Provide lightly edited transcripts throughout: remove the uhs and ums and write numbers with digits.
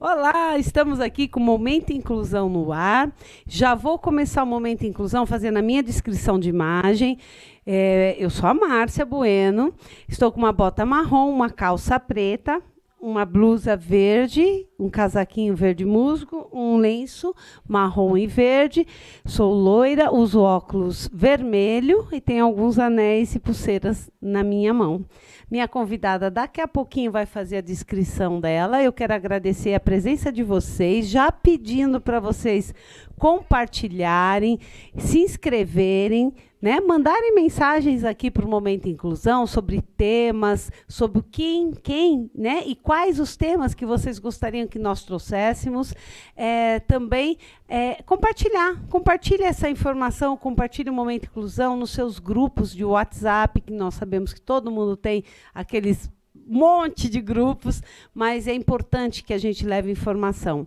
Olá, estamos aqui com o Momento Inclusão no ar. Já vou começar o Momento Inclusão fazendo a minha descrição de imagem. Eu sou a Márcia Bueno, estou com uma bota marrom, uma calça preta, uma blusa verde, um casaquinho verde musgo, um lenço marrom e verde. Sou loira, uso óculos vermelho e tenho alguns anéis e pulseiras na minha mão. Minha convidada daqui a pouquinho vai fazer a descrição dela. Eu quero agradecer a presença de vocês, já pedindo para vocês compartilharem, se inscreverem, né? Mandarem mensagens aqui para o Momento Inclusão sobre temas, sobre quem, né? E quais os temas que vocês gostariam que nós trouxéssemos. Também compartilhe essa informação, compartilhe o Momento Inclusão nos seus grupos de WhatsApp, que nós sabemos que todo mundo tem aqueles monte de grupos, mas é importante que a gente leve informação.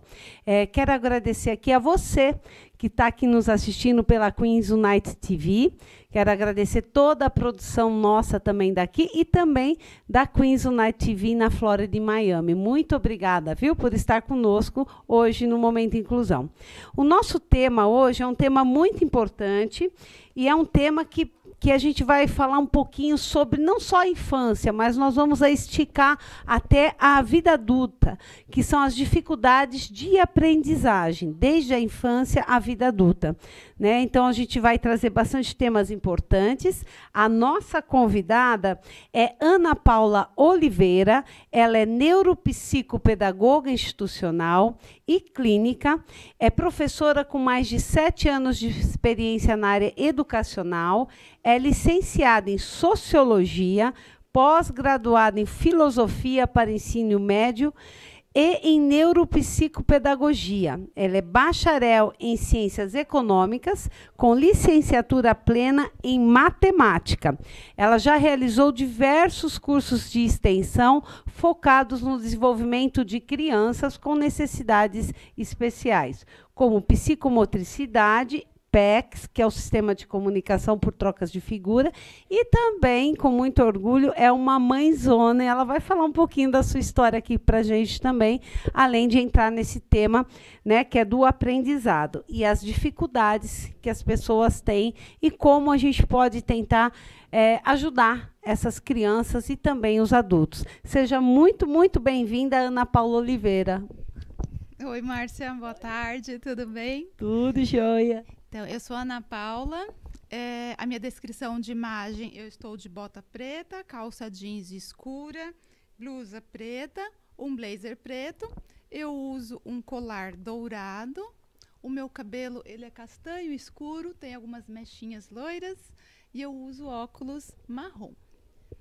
Quero agradecer aqui a você que está aqui nos assistindo pela Queens United TV. Quero agradecer toda a produção nossa também daqui e também da Queens United TV na Flórida e Miami. Muito obrigada, viu, por estar conosco hoje no Momento Inclusão. O nosso tema hoje é um tema muito importante e é um tema que a gente vai falar um pouquinho sobre não só a infância, mas nós vamos esticar até a vida adulta, que são as dificuldades de aprendizagem, desde a infância à vida adulta, né? Então, a gente vai trazer bastante temas importantes. A nossa convidada é Ana Paula Oliveira, ela é neuropsicopedagoga institucional e clínica, é professora com mais de 7 anos de experiência na área educacional, é licenciada em Sociologia, pós-graduada em Filosofia para ensino médio e em Neuropsicopedagogia. Ela é bacharel em Ciências Econômicas, com licenciatura plena em Matemática. Ela já realizou diversos cursos de extensão focados no desenvolvimento de crianças com necessidades especiais, como psicomotricidade, PECs, que é o Sistema de Comunicação por Trocas de Figura, e também, com muito orgulho, é uma mãezona, e ela vai falar um pouquinho da sua história aqui para a gente também, além de entrar nesse tema, né, que é do aprendizado, e as dificuldades que as pessoas têm, e como a gente pode tentar ajudar essas crianças e também os adultos. Seja muito, muito bem-vinda, Ana Paula Oliveira. Oi, Márcia, boa tarde, tudo bem? Tudo jóia. Então, eu sou a Ana Paula, a minha descrição de imagem, eu estou de bota preta, calça jeans escura, blusa preta, um blazer preto, eu uso um colar dourado, o meu cabelo ele é castanho escuro, tem algumas mechinhas loiras e eu uso óculos marrom.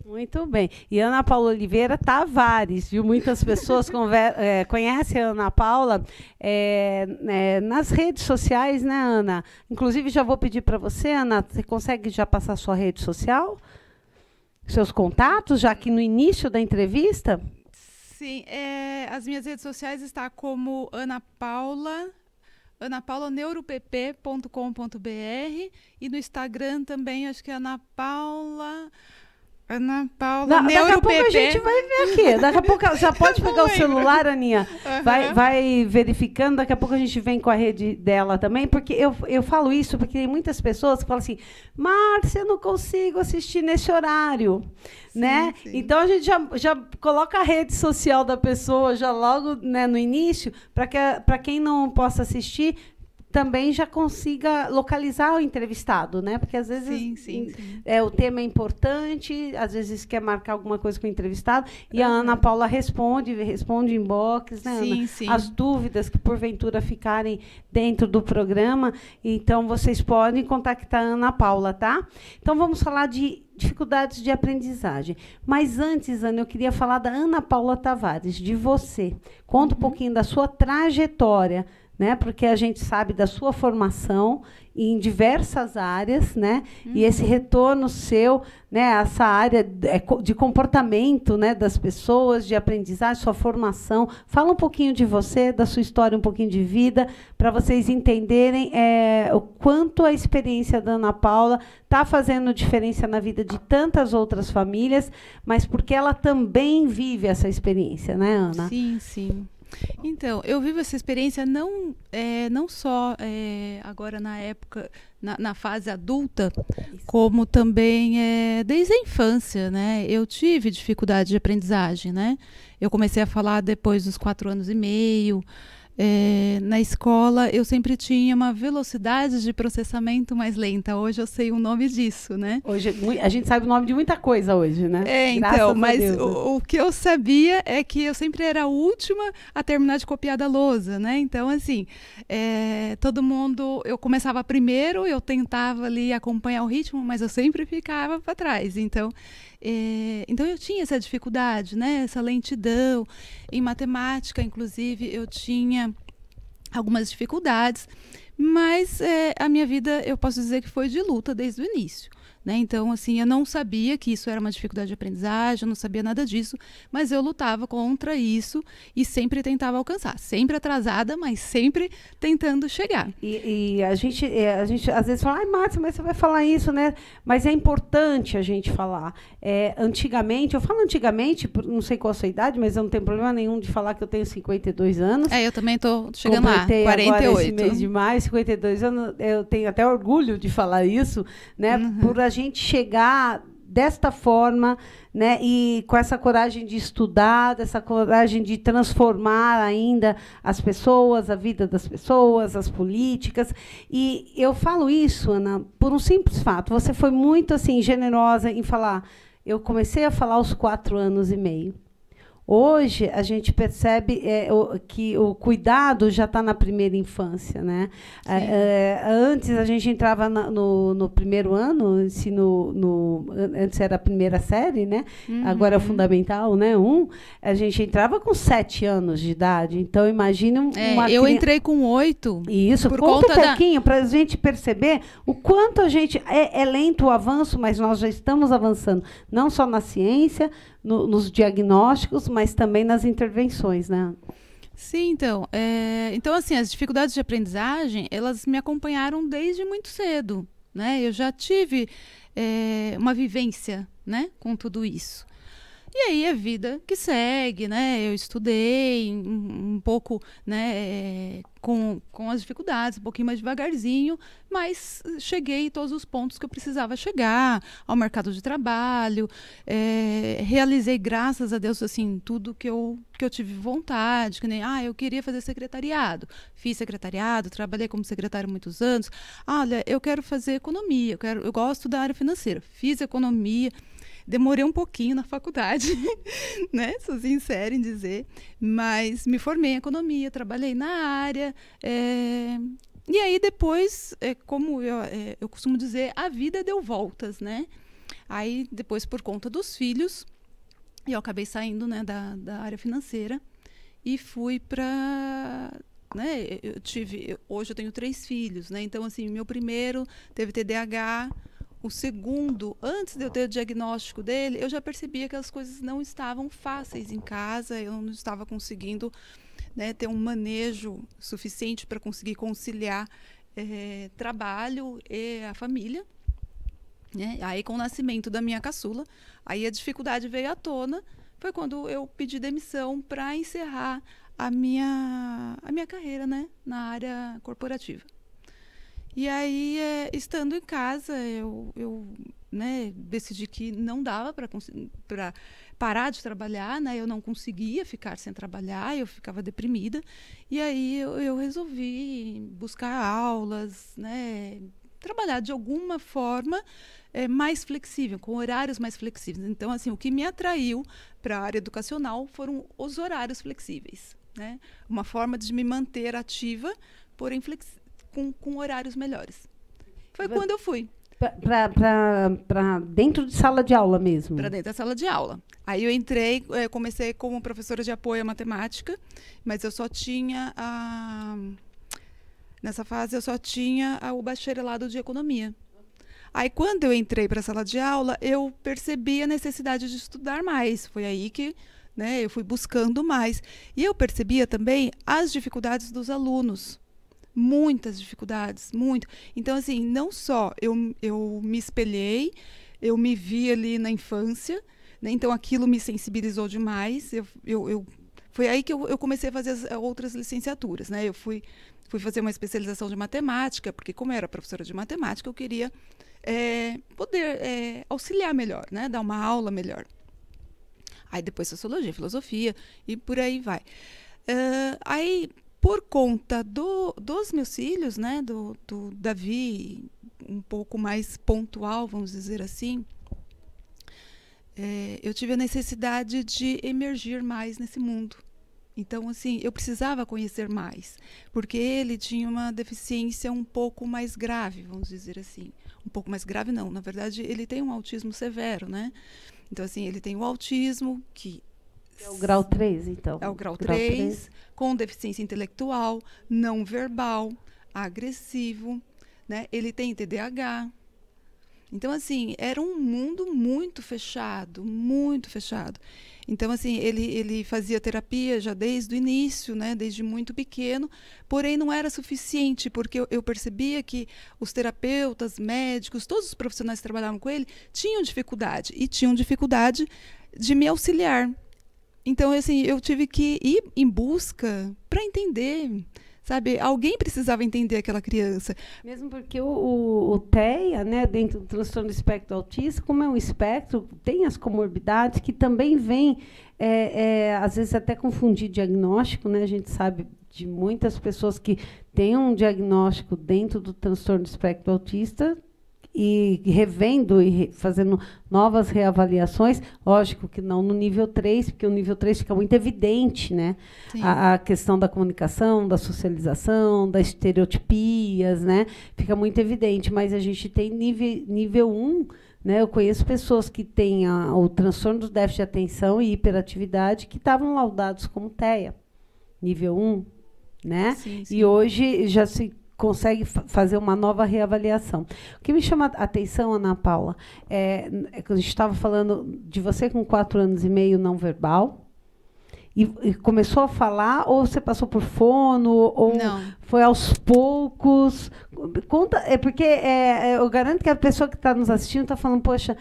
Muito bem. E Ana Paula Oliveira Tavares, viu? Muitas pessoas conhecem a Ana Paula nas redes sociais, né, Ana? Inclusive, já vou pedir para você, Ana, você consegue já passar sua rede social? Seus contatos, já que no início da entrevista? Sim, as minhas redes sociais estão como anapaulaNeuropp.com.br e no Instagram também, acho que é Ana Paula Daqui a pouco a gente vai ver aqui. Daqui a pouco já pode pegar o celular, Aninha. Vai verificando. Daqui a pouco a gente vem com a rede dela também, porque eu falo isso porque tem muitas pessoas que falam assim: Márcia, eu não consigo assistir nesse horário. Sim, né? Sim. Então a gente já coloca a rede social da pessoa já logo, né, no início, para quem não possa assistir também já consiga localizar o entrevistado, né? Porque às vezes sim. O tema é importante, às vezes quer marcar alguma coisa com o entrevistado, e a Ana Paula responde inbox, né, Ana? Sim. As dúvidas que porventura ficarem dentro do programa, então vocês podem contactar a Ana Paula, tá? Então vamos falar de dificuldades de aprendizagem. Mas antes, Ana, eu queria falar da Ana Paula Tavares, de você. Conta um pouquinho da sua trajetória, né? Porque a gente sabe da sua formação em diversas áreas, né? E esse retorno seu, né? Essa área de comportamento, né? Das pessoas, de aprendizagem, sua formação. Fala um pouquinho de você, da sua história, um pouquinho de vida, para vocês entenderem o quanto a experiência da Ana Paula está fazendo diferença na vida de tantas outras famílias, mas porque ela também vive essa experiência, né, Ana? Sim. Então, eu vivo essa experiência não só agora na época, na fase adulta, como também desde a infância, né? Eu tive dificuldade de aprendizagem, né? Eu comecei a falar depois dos 4 anos e meio. Na escola eu sempre tinha uma velocidade de processamento mais lenta. Hoje eu sei o nome disso, né? Hoje a gente sabe o nome de muita coisa hoje, né? Então, mas o que eu sabia é que eu sempre era a última a terminar de copiar da lousa, né? Então, assim, todo mundo, eu começava primeiro, eu tentava ali acompanhar o ritmo, mas eu sempre ficava para trás. Então eu tinha essa dificuldade, né? Essa lentidão. Em matemática, inclusive, eu tinha algumas dificuldades, mas a minha vida, eu posso dizer que foi de luta desde o início. Né? Então, assim, eu não sabia que isso era uma dificuldade de aprendizagem, eu não sabia nada disso, mas eu lutava contra isso e sempre tentava alcançar. Sempre atrasada, mas sempre tentando chegar. E a gente às vezes fala, ai, Márcia, mas você vai falar isso, né? Mas é importante a gente falar. Antigamente, eu falo antigamente, não sei qual a sua idade, mas eu não tenho problema nenhum de falar que eu tenho 52 anos. Eu também estou chegando lá, 48. Agora esse mês de maio, 52 anos, eu tenho até orgulho de falar isso, né? Por a gente chegar desta forma, né, e com essa coragem de estudar, dessa coragem de transformar ainda as pessoas, a vida das pessoas, as políticas. E eu falo isso, Ana, por um simples fato. Você foi muito assim generosa em falar. Eu comecei a falar aos 4 anos e meio. Hoje, a gente percebe que o cuidado já está na primeira infância. Né? Antes, a gente entrava no primeiro ano, antes era a primeira série, né? Agora é o fundamental, né? A gente entrava com 7 anos de idade. Então, imagina uma eu entrei com 8. Isso, conta um pouquinho para a gente perceber o quanto a gente... É lento o avanço, mas nós já estamos avançando, não só na ciência, nos diagnósticos, mas também nas intervenções, né? Sim, então. Então, assim, as dificuldades de aprendizagem, elas me acompanharam desde muito cedo, né? Eu já tive uma vivência, né, com tudo isso. E aí a vida que segue, né? Eu estudei um pouco, né, com as dificuldades, um pouquinho mais devagarzinho, mas cheguei em todos os pontos que eu precisava chegar, ao mercado de trabalho, realizei, graças a Deus, assim, tudo que eu tive vontade, que nem, eu queria fazer secretariado, fiz secretariado, trabalhei como secretário muitos anos, olha, eu quero fazer economia, eu gosto da área financeira, fiz economia. Demorei um pouquinho na faculdade, né? Sou sincera em dizer, mas me formei em economia, trabalhei na área. E aí depois, como eu costumo dizer, a vida deu voltas, né? Aí depois, por conta dos filhos, eu acabei saindo, né, da área financeira e fui para... Né, hoje eu tenho 3 filhos, né? Então, assim, meu primeiro teve TDAH. O segundo, antes de eu ter o diagnóstico dele, eu já percebia que as coisas não estavam fáceis em casa, eu não estava conseguindo, né, ter um manejo suficiente para conseguir conciliar trabalho e a família. Né? Aí, com o nascimento da minha caçula, aí a dificuldade veio à tona, foi quando eu pedi demissão para encerrar a minha carreira, né, na área corporativa. E aí, estando em casa, eu né, decidi que não dava para parar de trabalhar, né? Eu não conseguia ficar sem trabalhar, eu ficava deprimida. E aí eu resolvi buscar aulas, né, trabalhar de alguma forma mais flexível, com horários mais flexíveis. Então, assim, o que me atraiu para a área educacional foram os horários flexíveis. Né? Uma forma de me manter ativa, porém flexível. Com horários melhores. Foi quando eu fui. Para dentro de sala de aula mesmo? Para dentro da sala de aula. Aí eu entrei, comecei como professora de apoio à matemática, mas eu só tinha nessa fase eu só tinha o bacharelado de economia. Aí quando eu entrei para a sala de aula, eu percebi a necessidade de estudar mais. Foi aí que, né, eu fui buscando mais. E eu percebia também as dificuldades dos alunos. Muitas dificuldades, muito. Então, assim, não só eu me espelhei, eu me vi ali na infância, né? Então aquilo me sensibilizou demais. Eu foi aí que eu comecei a fazer as outras licenciaturas, né? Eu fui fazer uma especialização de matemática, porque como eu era professora de matemática, eu queria poder auxiliar melhor, né? Dar uma aula melhor. Aí depois sociologia, filosofia e por aí vai. Aí, por conta dos meus filhos, né? Do Davi, um pouco mais pontual, vamos dizer assim, eu tive a necessidade de emergir mais nesse mundo. Então, assim, eu precisava conhecer mais, porque ele tinha uma deficiência um pouco mais grave, vamos dizer assim. Um pouco mais grave, não. Na verdade, ele tem um autismo severo, né? Então, assim, ele tem o autismo, que... É o grau 3, então. É o grau 3, com deficiência intelectual, não verbal, agressivo, né? Ele tem TDAH. Então, assim, era um mundo muito fechado, muito fechado. Então, assim, ele fazia terapia já desde o início, né, desde muito pequeno, porém não era suficiente, porque eu percebia que os terapeutas, médicos, todos os profissionais que trabalhavam com ele tinham dificuldade de me auxiliar. Então, assim, eu tive que ir em busca para entender, sabe? Alguém precisava entender aquela criança. Mesmo porque o TEA, né, dentro do transtorno do espectro autista, como é um espectro, tem as comorbidades que também vêm, às vezes, até confundir diagnóstico, né? A gente sabe de muitas pessoas que têm um diagnóstico dentro do transtorno do espectro autista e revendo e fazendo novas reavaliações, lógico que não no nível 3, porque o nível 3 fica muito evidente, né? A questão da comunicação, da socialização, das estereotipias, né? Fica muito evidente, mas a gente tem nível 1, né? Eu conheço pessoas que têm o transtorno do déficit de atenção e hiperatividade que estavam laudados como TEA, nível 1, né? Sim, sim. E hoje já se consegue fazer uma nova reavaliação. O que me chama a atenção, Ana Paula, é que a gente estava falando de você com 4 anos e meio não verbal, e começou a falar, ou você passou por fono, ou Não. foi aos poucos? Conta, porque eu garanto que a pessoa que está nos assistindo está falando, poxa,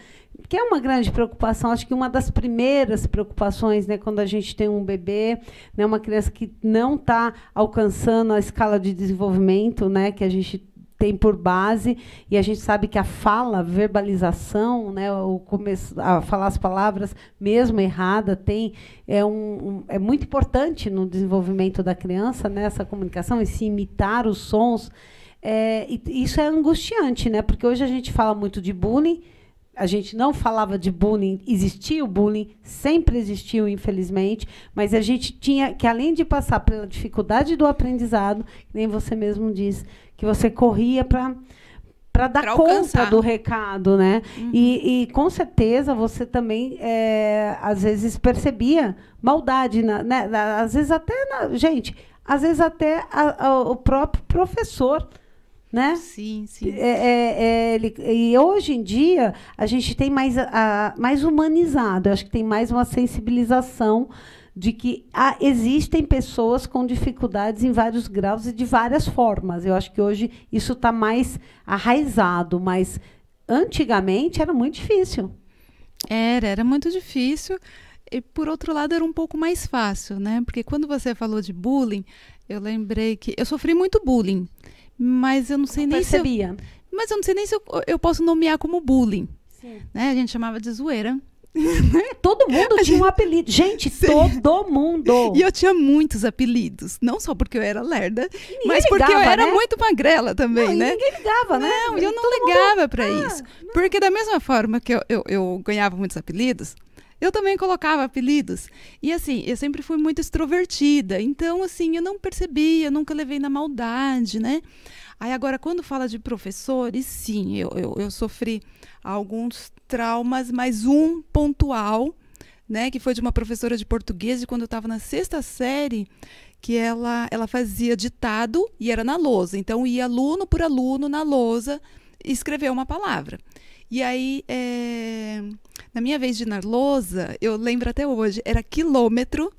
que é uma grande preocupação, acho que uma das primeiras preocupações, né, quando a gente tem um bebê, né, uma criança que não está alcançando a escala de desenvolvimento, né, que a gente tem por base, e a gente sabe que a fala, a verbalização, né, o começo, a falar as palavras, mesmo errada, é muito importante no desenvolvimento da criança, né, essa comunicação, e se imitar os sons. E isso é angustiante, né, porque hoje a gente fala muito de bullying. A gente não falava de bullying, existia o bullying, sempre existiu, infelizmente, mas a gente tinha que, além de passar pela dificuldade do aprendizado, nem você mesmo disse, que você corria para dar conta do recado, né? Uhum. E com certeza você também, às vezes, percebia maldade, né? Às vezes até, às vezes até o próprio professor, né? Sim, sim. E hoje em dia a gente tem mais humanizado, eu acho que tem mais uma sensibilização de que existem pessoas com dificuldades em vários graus e de várias formas. Eu acho que hoje isso está mais arraizado, mas antigamente era muito difícil. Era muito difícil. E, por outro lado, era um pouco mais fácil, né? Porque quando você falou de bullying, eu lembrei que eu sofri muito bullying. Mas eu não sei nem se eu posso nomear como bullying. Sim. Né? A gente chamava de zoeira. Todo mundo tinha um apelido. Gente, sim. Todo mundo. E eu tinha muitos apelidos. Não só porque eu era lerda, mas porque eu era muito magrela também, né? Ninguém ligava, né? Não, eu não ligava para isso. Não. Porque da mesma forma que eu ganhava muitos apelidos, eu também colocava apelidos. E, assim, eu sempre fui muito extrovertida. Então, assim, eu não percebia, nunca levei na maldade, né? Aí, agora, quando fala de professores, sim, eu sofri alguns traumas, mas um pontual, né? Que foi de uma professora de português, quando eu estava na 6ª série, que ela fazia ditado e era na lousa. Então, ia aluno por aluno na lousa e escrever uma palavra. E aí, na minha vez de ir na lousa, eu lembro até hoje, era quilômetro,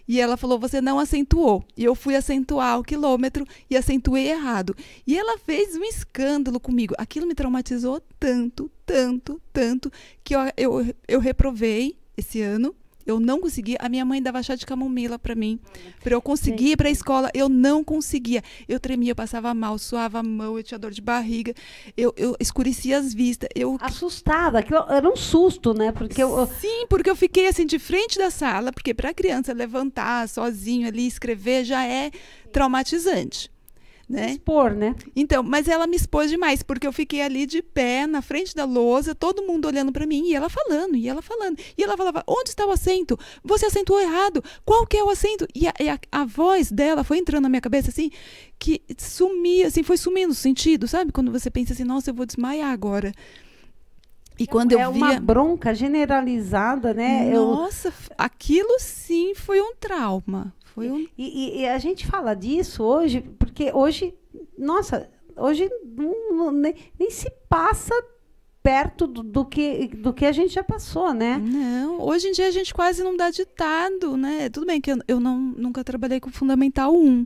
e ela falou, você não acentuou. E eu fui acentuar o quilômetro e acentuei errado. E ela fez um escândalo comigo. Aquilo me traumatizou tanto, tanto, tanto, que eu reprovei esse ano Eu não conseguia. A minha mãe dava chá de camomila para mim, para eu conseguir ir para a escola. Eu não conseguia. Eu tremia, eu passava mal, suava a mão, eu tinha dor de barriga, eu escurecia as vistas. Assustada, aquilo era um susto, né? Sim, porque eu fiquei assim de frente da sala, porque para a criança levantar sozinho ali, escrever, já é traumatizante. Né? Expor, né? Então, mas ela me expôs demais, porque eu fiquei ali de pé, na frente da lousa, todo mundo olhando para mim, e ela falando, e ela falando. E ela falava, onde está o acento? Você acentuou errado. Qual que é o acento? E a voz dela foi entrando na minha cabeça, assim, que sumia, assim, foi sumindo o sentido, sabe? Quando você pensa assim, nossa, eu vou desmaiar agora. E quando eu via... uma bronca generalizada, né? Nossa, aquilo sim foi um trauma. E a gente fala disso hoje, porque hoje, nossa, hoje nem se passa perto do que a gente já passou, né? Não, hoje em dia a gente quase não dá ditado, né? Tudo bem que eu nunca trabalhei com Fundamental 1,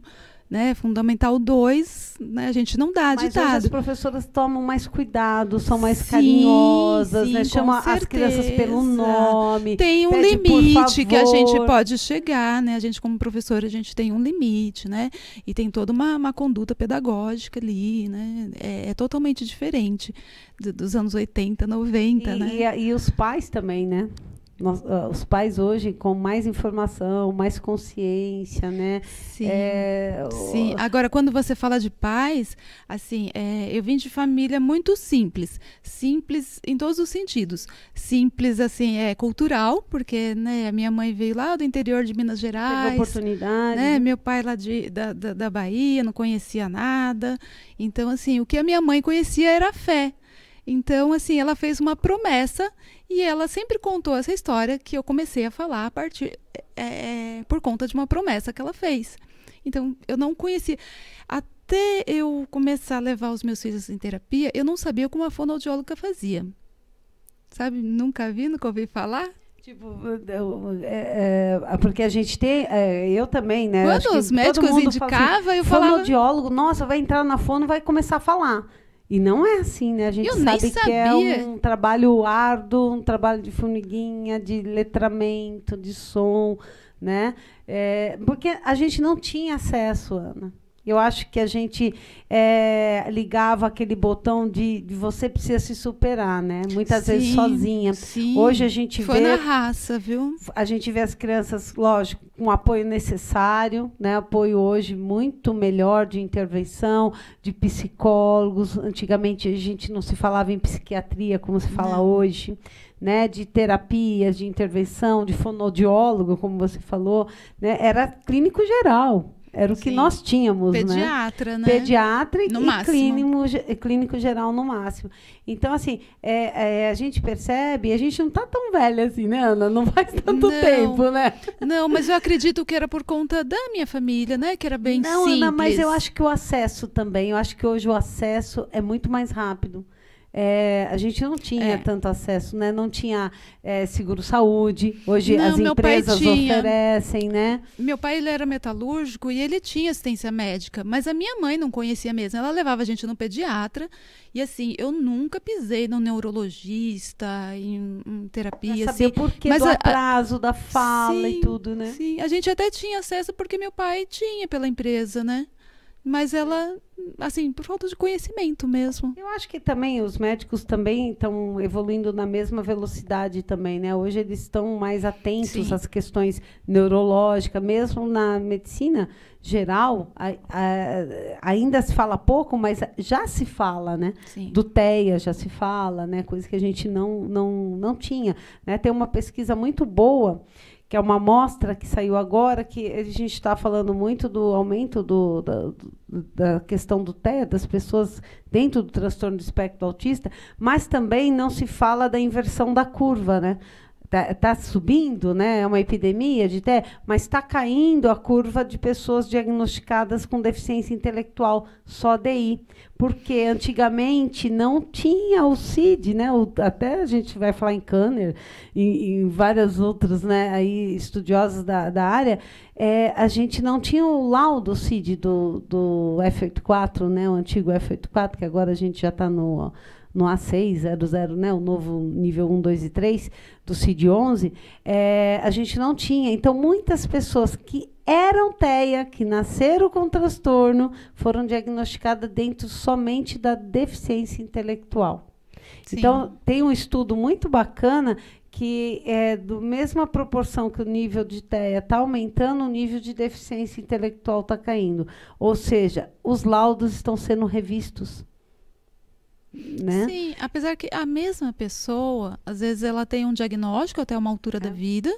né? Fundamental 2, né? A gente não dá ditado. Mas hoje as professoras tomam mais cuidado, são mais carinhosas, né? Chamam as crianças pelo nome. Tem um limite que a gente pode chegar, né? A gente, como professora, a gente tem um limite, né? E tem toda uma conduta pedagógica ali, né? É totalmente diferente dos anos 80, 90, né? E os pais também, né? Os pais hoje com mais informação, mais consciência, né? Sim. Sim. Agora, quando você fala de pais, assim, eu vim de família muito simples em todos os sentidos. Simples, assim, cultural, porque, né, a minha mãe veio lá do interior de Minas Gerais. Teve oportunidade. Né? Meu pai lá da Bahia, não conhecia nada. Então, assim, o que a minha mãe conhecia era a fé. Então, assim, ela fez uma promessa e ela sempre contou essa história que eu comecei a falar a partir por conta de uma promessa que ela fez. Então, eu não conhecia. Até eu começar a levar os meus filhos em terapia, eu não sabia como a fonoaudióloga fazia. Sabe? Nunca ouvi falar. Tipo, porque a gente tem, eu também, né? Quando os médicos indicavam, eu falava... Fonoaudiólogo, nossa, vai entrar na fono e vai começar a falar. E não é assim, né? A gente sabe que é um trabalho árduo, um trabalho de formiguinha, de letramento, de som, né? Porque a gente não tinha acesso, Ana. Eu acho que a gente ligava aquele botão de você precisa se superar, né? Muitas vezes sozinha. Sim. Hoje a gente Foi na raça, viu? A gente vê as crianças, lógico, com o apoio necessário, né? Apoio hoje muito melhor de intervenção, de psicólogos. Antigamente a gente não se falava em psiquiatria como se fala hoje. Né, de terapias, de intervenção, de fonoaudiólogo, como você falou, né? Era clínico geral. Era o que nós tínhamos, pediatra, né? Pediatra e clínico geral no máximo. Então, assim, a gente percebe, a gente não está tão velha assim, né, Ana? Não faz tanto tempo, né? Não, mas eu acredito que era por conta da minha família, né? Que era bem simples. Não, Ana, mas eu acho que o acesso também, eu acho que hoje o acesso é muito mais rápido. A gente não tinha tanto acesso, né? Não tinha seguro-saúde. Hoje as empresas oferecem, né? Meu pai, ele era metalúrgico e ele tinha assistência médica, mas a minha mãe não conhecia mesmo. Ela levava a gente no pediatra e, assim, eu nunca pisei no neurologista, em terapia. Pra saber assim, o porquê do atraso da fala e tudo, né? Sim, a gente até tinha acesso porque meu pai tinha pela empresa, né? Mas ela, assim, por falta de conhecimento mesmo. Eu acho que também os médicos também estão evoluindo na mesma velocidade também, né? Hoje eles estão mais atentos às questões neurológicas, mesmo na medicina geral, ainda se fala pouco, mas já se fala, né? Sim. Do TEA já se fala, né? Coisa que a gente não tinha, né? Tem uma pesquisa muito boa, que é uma amostra que saiu agora, que a gente está falando muito do aumento da questão do TEA, das pessoas dentro do transtorno do espectro autista, mas também não se fala da inversão da curva, né? Tá subindo, né? É uma epidemia de TEA, mas está caindo a curva de pessoas diagnosticadas com deficiência intelectual, só DI. Porque antigamente não tinha o CID, né? Até a gente vai falar em Kanner e em várias outras, né, aí, estudiosos da área, a gente não tinha o laudo CID do F84, né? O antigo F84, que agora a gente já está no no A600, né, o novo nível 1, 2 e 3 do CID-11, a gente não tinha. Então, muitas pessoas que eram TEA, que nasceram com transtorno, foram diagnosticadas dentro somente da deficiência intelectual. Sim. Então, tem um estudo muito bacana que é do mesma proporção que o nível de TEA está aumentando, o nível de deficiência intelectual está caindo. Ou seja, os laudos estão sendo revistos. Né? Sim, apesar que a mesma pessoa, às vezes ela tem um diagnóstico até uma altura da vida,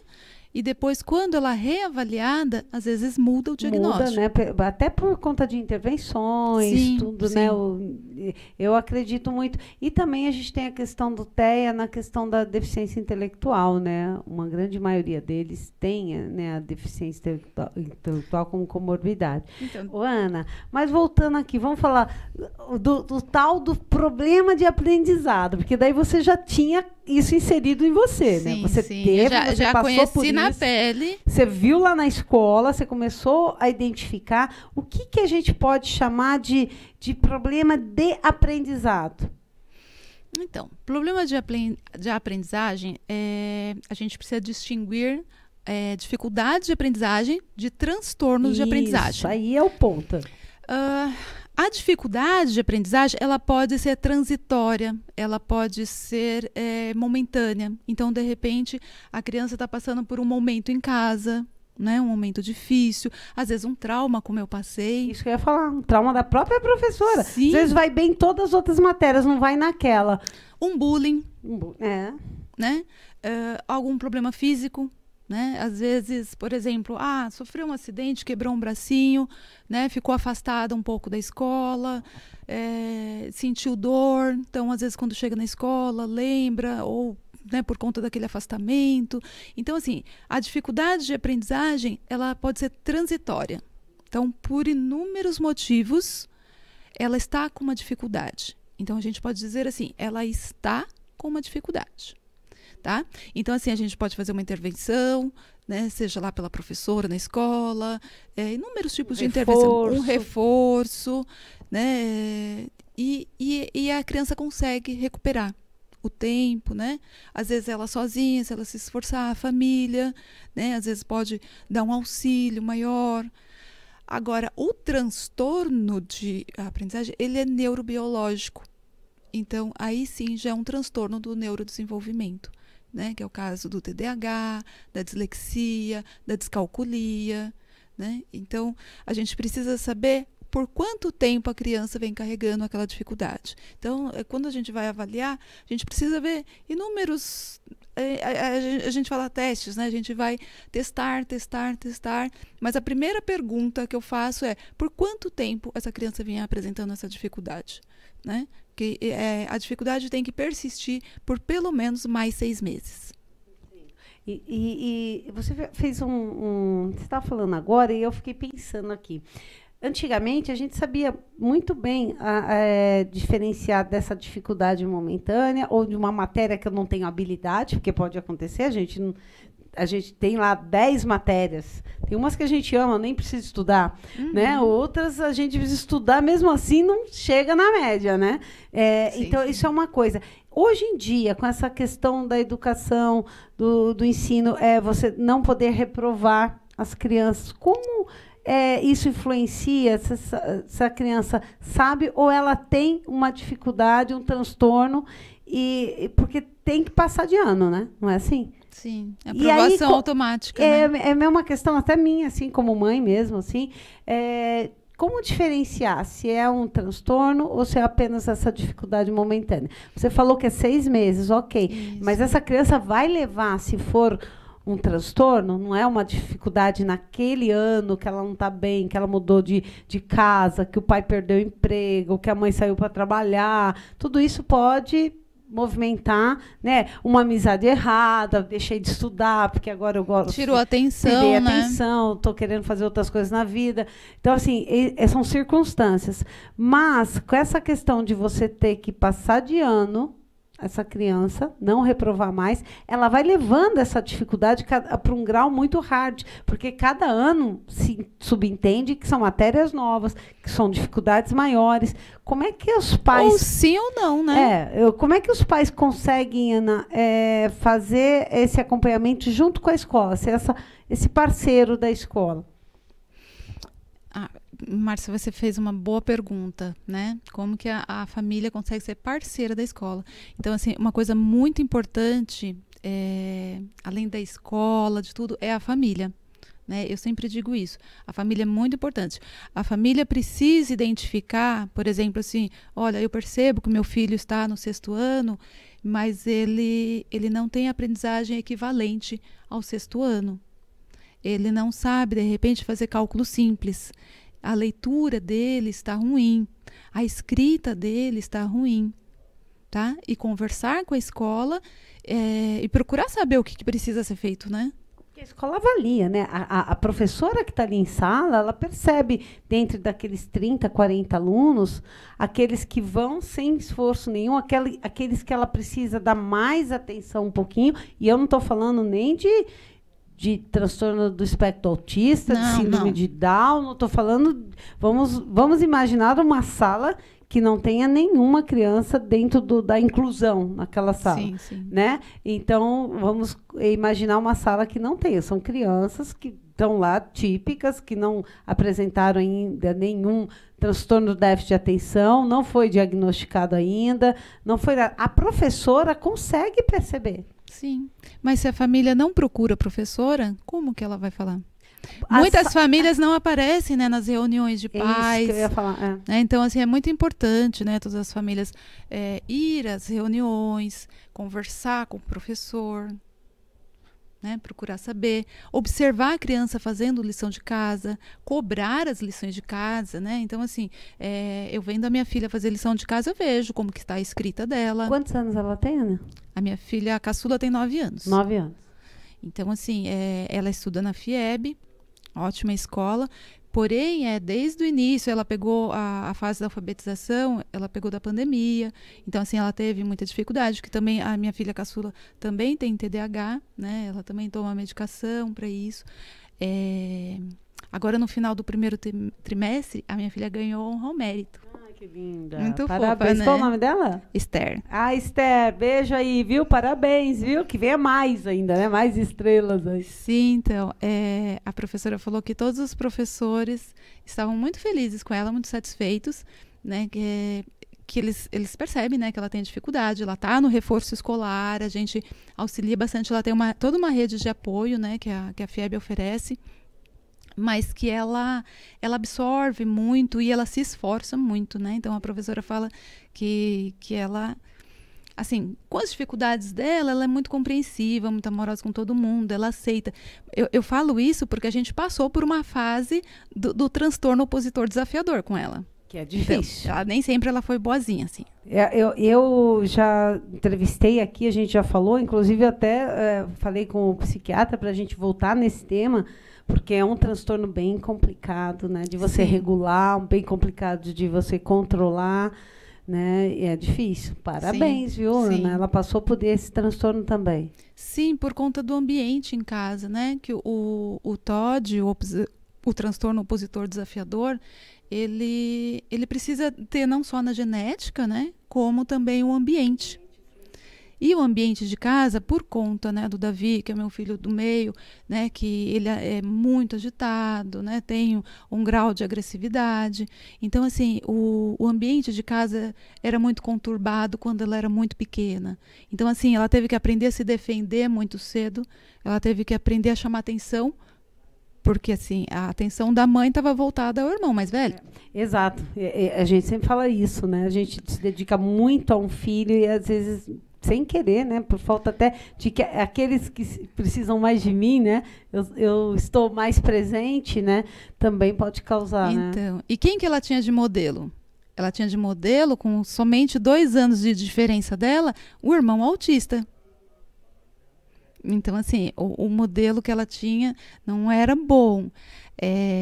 e depois, quando ela é reavaliada, às vezes muda o diagnóstico. Muda, né? Até por conta de intervenções, sim, tudo, sim. Né? Eu acredito muito. E também a gente tem a questão do TEA na questão da deficiência intelectual, né? Uma grande maioria deles tem, né, a deficiência intelectual como comorbidade. Então, Ana, mas voltando aqui, vamos falar do tal do problema de aprendizado, porque daí você já tinha isso inserido em você, sim, né? Você sim. teve, eu já passou conheci por na isso, pele. Você viu lá na escola, você começou a identificar o que a gente pode chamar de problema de aprendizado. Então, problema de aprendizagem, a gente precisa distinguir dificuldade de aprendizagem de transtornos de aprendizagem. Isso aí é o ponto. A dificuldade de aprendizagem, ela pode ser transitória, ela pode ser momentânea. Então, de repente, a criança está passando por um momento em casa, né, um momento difícil, às vezes um trauma, como eu passei. Isso que eu ia falar, um trauma da própria professora. Sim. Às vezes vai bem em todas as outras matérias, não vai naquela. Um bullying, né? Algum problema físico. Né? Às vezes, por exemplo, sofreu um acidente, quebrou um bracinho, né? Ficou afastada um pouco da escola, sentiu dor. Então, às vezes, quando chega na escola, lembra, ou né, por conta daquele afastamento. Então, assim, a dificuldade de aprendizagem, ela pode ser transitória. Então, por inúmeros motivos, ela está com uma dificuldade. Então, a gente pode dizer assim, ela está com uma dificuldade. Tá? Então, assim, a gente pode fazer uma intervenção, né? Seja lá pela professora na escola, inúmeros tipos de intervenção, um reforço, né? E a criança consegue recuperar o tempo, né? Às vezes ela sozinha, se ela se esforçar, a família, né? Às vezes pode dar um auxílio maior. Agora, o transtorno de aprendizagem, ele é neurobiológico. Então, aí sim já é um transtorno do neurodesenvolvimento. Né, que é o caso do TDAH, da dislexia, da descalculia. Né? Então, a gente precisa saber por quanto tempo a criança vem carregando aquela dificuldade. Então, quando a gente vai avaliar, a gente precisa ver inúmeros... A gente fala testes, né? A gente vai testar, mas a primeira pergunta que eu faço é por quanto tempo essa criança vem apresentando essa dificuldade? Né? Porque a dificuldade tem que persistir por pelo menos mais 6 meses. E você fez você estava falando agora e eu fiquei pensando aqui. Antigamente, a gente sabia muito bem diferenciar dessa dificuldade momentânea ou de uma matéria que eu não tenho habilidade, porque pode acontecer, a gente tem lá 10 matérias. Tem umas que a gente ama, nem precisa estudar. Né? Outras a gente precisa estudar, mesmo assim não chega na média. Né? Então, isso é uma coisa. Hoje em dia, com essa questão da educação, do ensino, você não poder reprovar as crianças, como isso influencia se a criança sabe ou ela tem uma dificuldade, um transtorno, porque tem que passar de ano, né? Não é assim? Sim, aprovação automática. Né? É uma questão até minha, assim, como mãe mesmo, assim, como diferenciar se é um transtorno ou se é apenas essa dificuldade momentânea? Você falou que é 6 meses, ok, isso. Mas essa criança vai levar, se for um transtorno, não é uma dificuldade naquele ano que ela não está bem, que ela mudou de casa, que o pai perdeu o emprego, que a mãe saiu para trabalhar, tudo isso pode movimentar, né, uma amizade errada, deixei de estudar, porque agora eu gosto... Tirou atenção, tirei né? atenção, estou querendo fazer outras coisas na vida. Então, assim, são circunstâncias. Mas, com essa questão de você ter que passar de ano, essa criança, não reprovar mais, ela vai levando essa dificuldade para um grau muito hard, porque cada ano se subentende que são matérias novas, que são dificuldades maiores. Como é que os pais... Ou sim ou não, né? Como é que os pais conseguem, Ana, fazer esse acompanhamento junto com a escola, ser esse parceiro da escola? Márcia, você fez uma boa pergunta, né? Como que a família consegue ser parceira da escola? Então, assim, uma coisa muito importante, além da escola, de tudo, é a família. Né? Eu sempre digo isso. A família é muito importante. A família precisa identificar, por exemplo, assim, olha, eu percebo que o meu filho está no 6º ano, mas ele não tem aprendizagem equivalente ao 6º ano. Ele não sabe, de repente, fazer cálculo simples. A leitura dele está ruim, a escrita dele está ruim, tá? E conversar com a escola e procurar saber o que precisa ser feito, né? Porque a escola avalia, né? A professora que está ali em sala, ela percebe, dentro daqueles 30, 40 alunos, aqueles que vão sem esforço nenhum, aqueles que ela precisa dar mais atenção um pouquinho, e eu não estou falando nem de transtorno do espectro autista, de síndrome de Down, não estou falando... Vamos imaginar uma sala que não tenha nenhuma criança dentro da inclusão naquela sala. Sim, sim. Né? Então, vamos imaginar uma sala que não tenha. São crianças que estão lá, típicas, que não apresentaram ainda nenhum transtorno do déficit de atenção, não foi diagnosticado ainda, não foi... A professora consegue perceber. Sim, mas se a família não procura professora, como que ela vai falar? Muitas famílias não aparecem, né, nas reuniões de pais. Isso que eu ia falar. Né? Então, assim, é muito importante, né, todas as famílias ir às reuniões, conversar com o professor, né, procurar saber, observar a criança fazendo lição de casa, cobrar as lições de casa, né? Então, assim, eu vendo a minha filha fazer lição de casa, eu vejo como que está a escrita dela. Quantos anos ela tem, Ana? A minha filha, a caçula, tem 9 anos. 9 anos. Então, assim, ela estuda na FIEB, ótima escola, porém, desde o início, ela pegou a fase da alfabetização, ela pegou da pandemia, então, assim, ela teve muita dificuldade, porque também a minha filha caçula também tem TDAH, né, ela também toma medicação para isso. Agora, no final do primeiro trimestre, a minha filha ganhou honra ao mérito. Que linda. Muito parabéns. Fofa, né? Qual o nome dela? Esther. Esther, beijo aí, viu? Parabéns, viu? Que venha mais ainda, né? Mais estrelas aí. Sim, então, a professora falou que todos os professores estavam muito felizes com ela, muito satisfeitos, né? Que eles percebem, né, que ela tem dificuldade, ela está no reforço escolar, a gente auxilia bastante, ela tem toda uma rede de apoio, né, que a FIEB oferece, mas que ela absorve muito e ela se esforça muito, né? Então, a professora fala que ela, assim, com as dificuldades dela, ela é muito compreensiva, muito amorosa com todo mundo, ela aceita. Eu falo isso porque a gente passou por uma fase do transtorno opositor desafiador com ela. Que é difícil. Então, nem sempre ela foi boazinha, assim. Eu já entrevistei aqui, a gente já falou, inclusive até falei com o psiquiatra para a gente voltar nesse tema, porque é um transtorno bem complicado, né, de você regular, bem complicado de você controlar, né, e é difícil. Parabéns, viu, Ana? Ela passou por esse transtorno também. Sim, por conta do ambiente em casa, né, que o TOD, o transtorno opositor desafiador, ele precisa ter não só na genética, né, como também o ambiente. E o ambiente de casa, por conta, né, do Davi, que é meu filho do meio, né, que ele é muito agitado, né, tem um grau de agressividade. Então, assim, o ambiente de casa era muito conturbado quando ela era muito pequena. Então, assim, ela teve que aprender a se defender muito cedo, ela teve que aprender a chamar atenção, porque, assim, a atenção da mãe estava voltada ao irmão mais velho. Exato. A gente sempre fala isso, né? A gente se dedica muito a um filho e, às vezes, sem querer, né? Por falta até de que aqueles que precisam mais de mim, né? Eu estou mais presente, né? Também pode causar, então, né? E quem que ela tinha de modelo? Ela tinha de modelo, com somente 2 anos de diferença dela, o irmão autista. Então, assim, o modelo que ela tinha não era bom.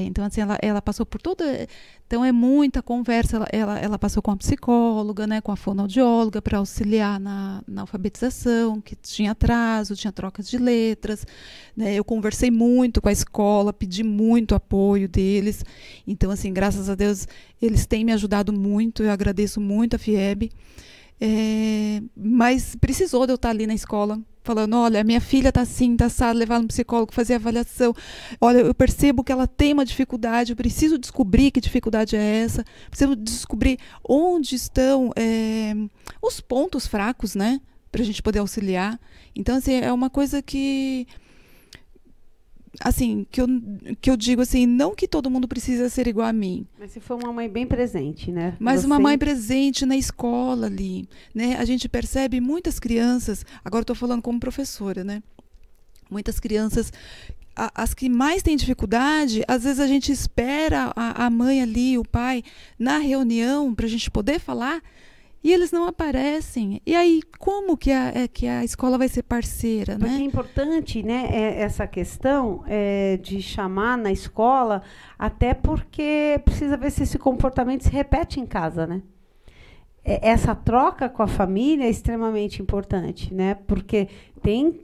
Então, assim, ela passou por toda... Então, é muita conversa. Ela passou com a psicóloga, né, com a fonoaudióloga para auxiliar na alfabetização, que tinha atraso, tinha trocas de letras. Né, eu conversei muito com a escola, pedi muito apoio deles. Então, assim, graças a Deus, eles têm me ajudado muito. Eu agradeço muito a FIEB. Mas precisou de eu estar ali na escola falando, olha, minha filha está assim, está assada, levar no psicólogo, fazer avaliação, olha, eu percebo que ela tem uma dificuldade, eu preciso descobrir que dificuldade é essa, preciso descobrir onde estão os pontos fracos, né, para a gente poder auxiliar. Então, assim, é uma coisa que assim, que eu digo assim, não que todo mundo precisa ser igual a mim. Mas você foi uma mãe bem presente, né? Mas uma mãe presente na escola ali, né? A gente percebe muitas crianças, agora estou falando como professora, né? Muitas crianças, as que mais têm dificuldade, às vezes a gente espera a mãe ali, o pai, na reunião, para a gente poder falar, e eles não aparecem. E aí, como que a escola vai ser parceira, né? Porque é importante, né, essa questão de chamar na escola, até porque precisa ver se esse comportamento se repete em casa, né? Essa troca com a família é extremamente importante, né? Porque tem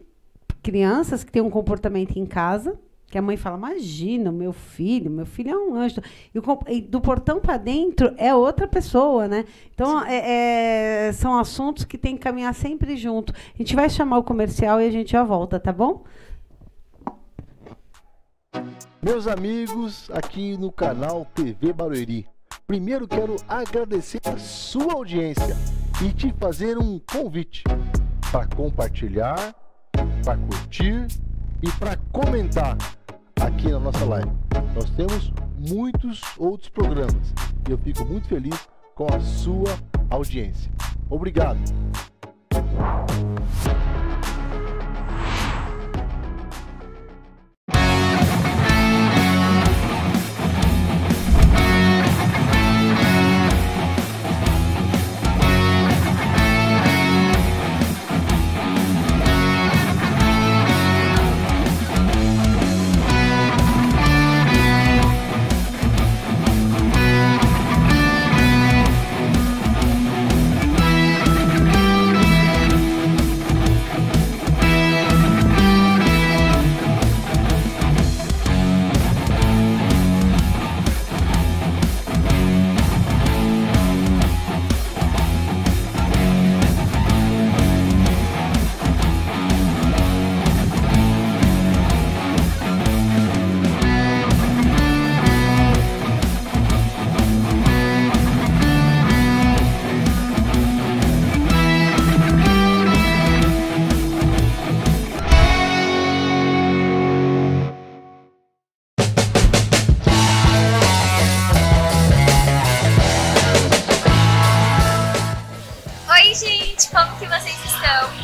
crianças que têm um comportamento em casa, que a mãe fala, imagina, meu filho é um anjo. E do portão para dentro é outra pessoa, né? Então, são assuntos que tem que caminhar sempre junto. A gente vai chamar o comercial e a gente já volta, tá bom? Meus amigos, aqui no canal TV Barueri, primeiro quero agradecer a sua audiência e te fazer um convite para compartilhar, para curtir e para comentar aqui na nossa live. Nós temos muitos outros programas e eu fico muito feliz com a sua audiência. Obrigado!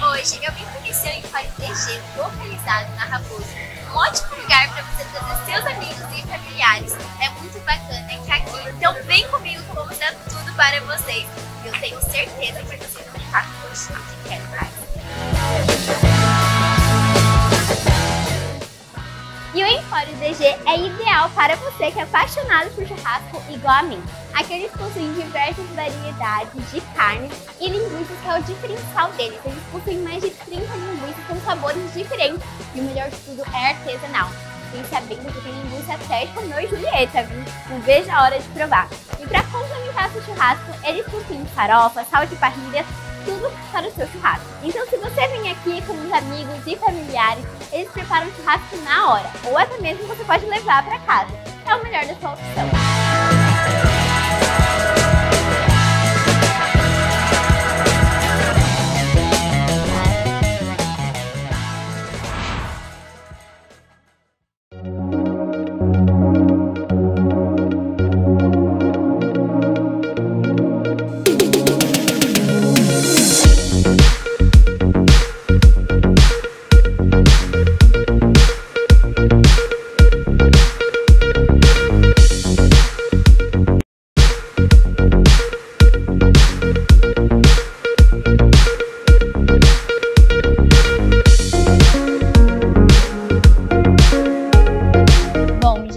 Hoje eu vim conhecer o Empório DG, localizado na Raposo. Um ótimo lugar para você trazer seus amigos e familiares. É muito bacana que aqui. Então vem comigo que eu vou mostrar tudo para vocês. E eu tenho certeza que vocês vão ficar com gostinho de quero mais. E o Empório DG é ideal para você que é apaixonado por churrasco igual a mim. Aqui eles possuem diversas variedades de carne e linguiças, que é o diferencial deles. Eles possuem mais de 30 linguiças com sabores diferentes e o melhor de tudo é artesanal. Fiquem sabendo que tem linguiça até de Romeu e Julieta, viu? Não vejo a hora de provar. E para complementar seu churrasco, eles possuem farofa, sal de parrilha, tudo para o seu churrasco. Então, se você vem aqui com os amigos e familiares, eles preparam o churrasco na hora, ou até mesmo você pode levar para casa. É o melhor da sua opção.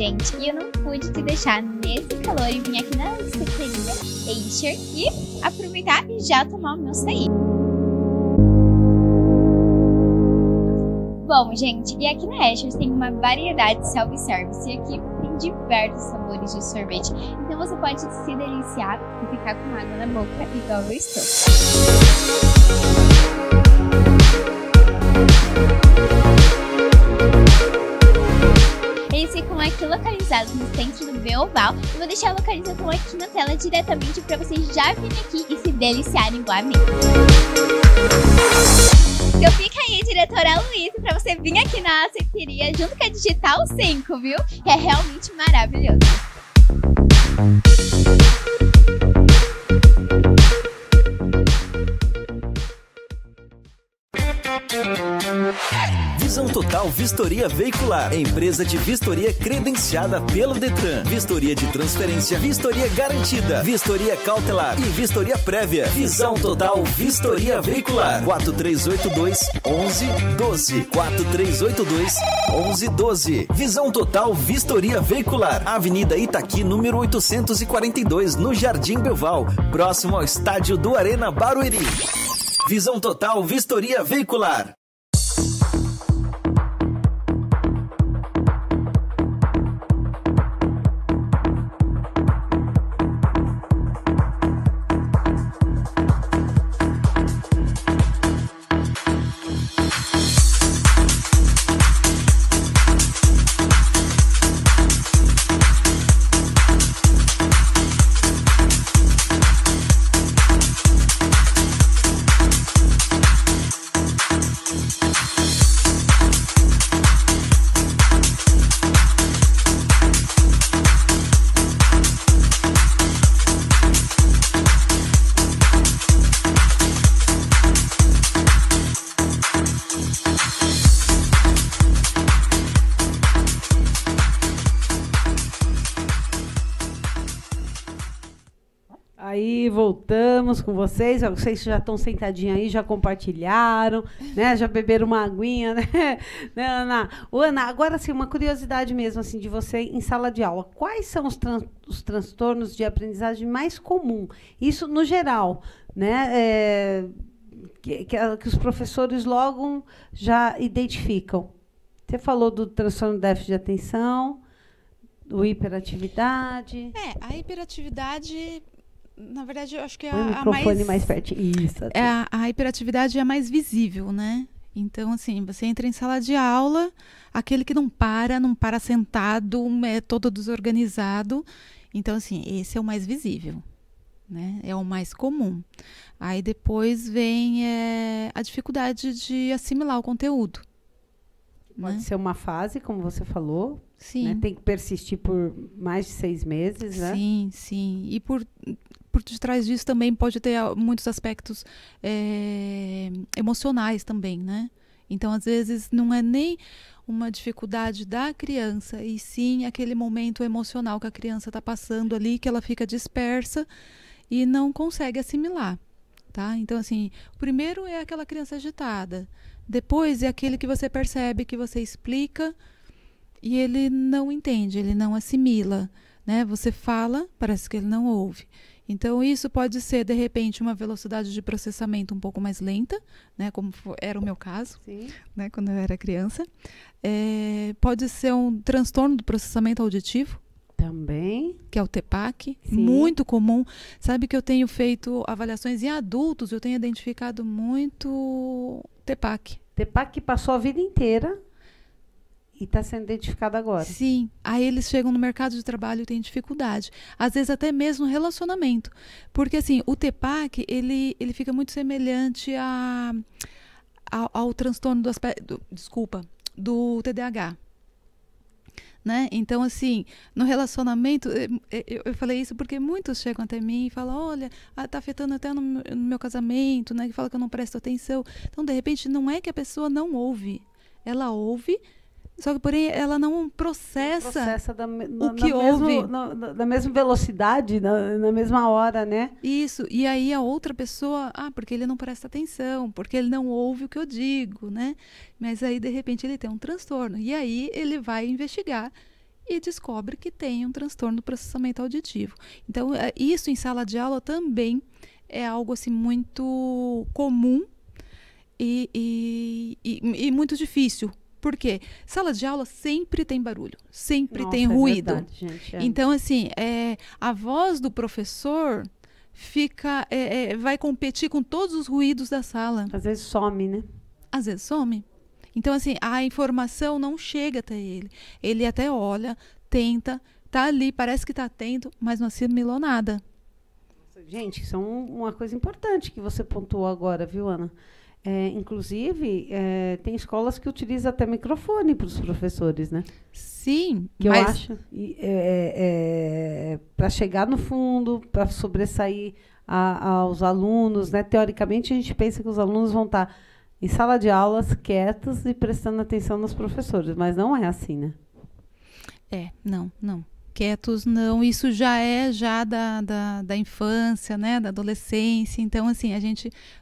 gente, e eu não pude te deixar nesse calor e vim aqui na secretaria Acer e aproveitar e já tomar o meu açaí. Bom, gente, e aqui na Acer tem uma variedade de self-service e aqui tem diversos sabores de sorvete. Então você pode se deliciar e ficar com água na boca igual eu estou. Eles ficam aqui localizados no centro do Beoval. Eu vou deixar a localização aqui na tela diretamente para vocês já virem aqui e se deliciarem igual a mim. Então fica aí, diretora Luísa, para você vir aqui na secretaria junto com a Digital 5, viu? Que é realmente maravilhoso. Visão Total Vistoria Veicular, empresa de vistoria credenciada pelo Detran, vistoria de transferência, vistoria garantida, vistoria cautelar e vistoria prévia. Visão Total Vistoria Veicular, 4382-1112, 4382-1112. Visão Total Vistoria Veicular, Avenida Itaqui, número 842, no Jardim Belval, próximo ao estádio do Arena Barueri. Visão Total Vistoria Veicular. Aí voltamos com vocês. Vocês já estão sentadinhos aí, já compartilharam, né? Já beberam uma aguinha, né? Né, Ana? Ô, Ana, agora sim, uma curiosidade mesmo assim de você em sala de aula. Quais são os transtornos de aprendizagem mais comuns? Isso no geral, né? Que os professores logo já identificam. Você falou do transtorno de déficit de atenção, do hiperatividade. A hiperatividade, na verdade, eu acho que é Põe o a microfone mais pertinho. Isso. a hiperatividade é a mais visível, né? Então, assim, você entra em sala de aula, aquele que não para sentado, é todo desorganizado. Então, assim, esse é o mais visível, né? É o mais comum. Aí depois vem a dificuldade de assimilar o conteúdo. Pode ser uma fase, como você falou. Sim. Né? Tem que persistir por mais de 6 meses, né? Sim, sim. E por detrás disso também pode ter muitos aspectos emocionais também, né? Então, às vezes, não é nem uma dificuldade da criança, e sim aquele momento emocional que a criança está passando ali, que ela fica dispersa e não consegue assimilar, tá? Então, assim, o primeiro é aquela criança agitada. Depois é aquele que você percebe, que você explica e ele não entende, ele não assimila, né? Você fala, parece que ele não ouve. Então, isso pode ser, de repente, uma velocidade de processamento um pouco mais lenta, né? Como era o meu caso, né? Quando eu era criança. Pode ser um transtorno do processamento auditivo. Também. Que é o TEPAC, Sim. muito comum. Sabe que eu tenho feito avaliações em adultos, eu tenho identificado muito TEPAC. TEPAC passou a vida inteira e está sendo identificado agora. Sim, aí eles chegam no mercado de trabalho e têm dificuldade. Às vezes até mesmo no relacionamento. Porque assim, o TEPAC, ele fica muito semelhante ao transtorno do TDAH. Né? Então, assim, no relacionamento, eu falei isso porque muitos chegam até mim e falam, olha, está afetando até no meu casamento, né? Que fala que eu não presto atenção. Então, de repente, não é que a pessoa não ouve. Ela ouve, só que, porém, ela não processa o que ouve. Na mesma velocidade, na mesma hora, né? Isso. E aí a outra pessoa, porque ele não presta atenção, porque ele não ouve o que eu digo, né? Mas aí, de repente, ele tem um transtorno. E aí ele vai investigar e descobre que tem um transtorno do processamento auditivo. Então, isso em sala de aula também é algo assim muito comum e muito difícil. Por quê? Sala de aula sempre tem barulho, sempre tem ruído. É verdade, gente, Então, assim, a voz do professor vai competir com todos os ruídos da sala. Às vezes some, né? Às vezes some. Então, assim, a informação não chega até ele. Ele até olha, tenta, tá ali, parece que tá atento, mas não assimilou nada. Gente, isso é uma coisa importante que você pontuou agora, viu, Ana? Inclusive, tem escolas que utilizam até microfone para os professores, né? Sim, que eu acho para chegar no fundo, para sobressair aos alunos, né? Teoricamente, a gente pensa que os alunos vão estar em sala de aulas quietos e prestando atenção nos professores, mas não é assim, né? Não. Quietos não, isso já é da infância, né, da adolescência. Então, assim,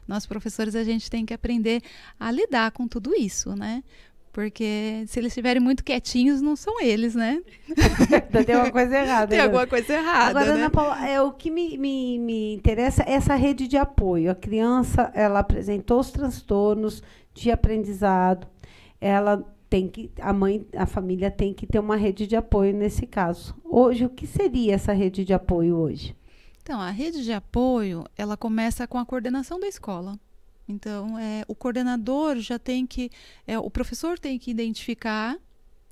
nós professores, a gente tem que aprender a lidar com tudo isso, né? Porque se eles estiverem muito quietinhos, não são eles, né? Tem alguma coisa errada. Tem alguma coisa errada, agora, né? Ana Paula, o que me interessa é essa rede de apoio. A criança, ela apresentou os transtornos de aprendizado, a família tem que ter uma rede de apoio nesse caso. Hoje, o que seria essa rede de apoio hoje? Então, a rede de apoio, ela começa com a coordenação da escola. Então, o coordenador o professor tem que identificar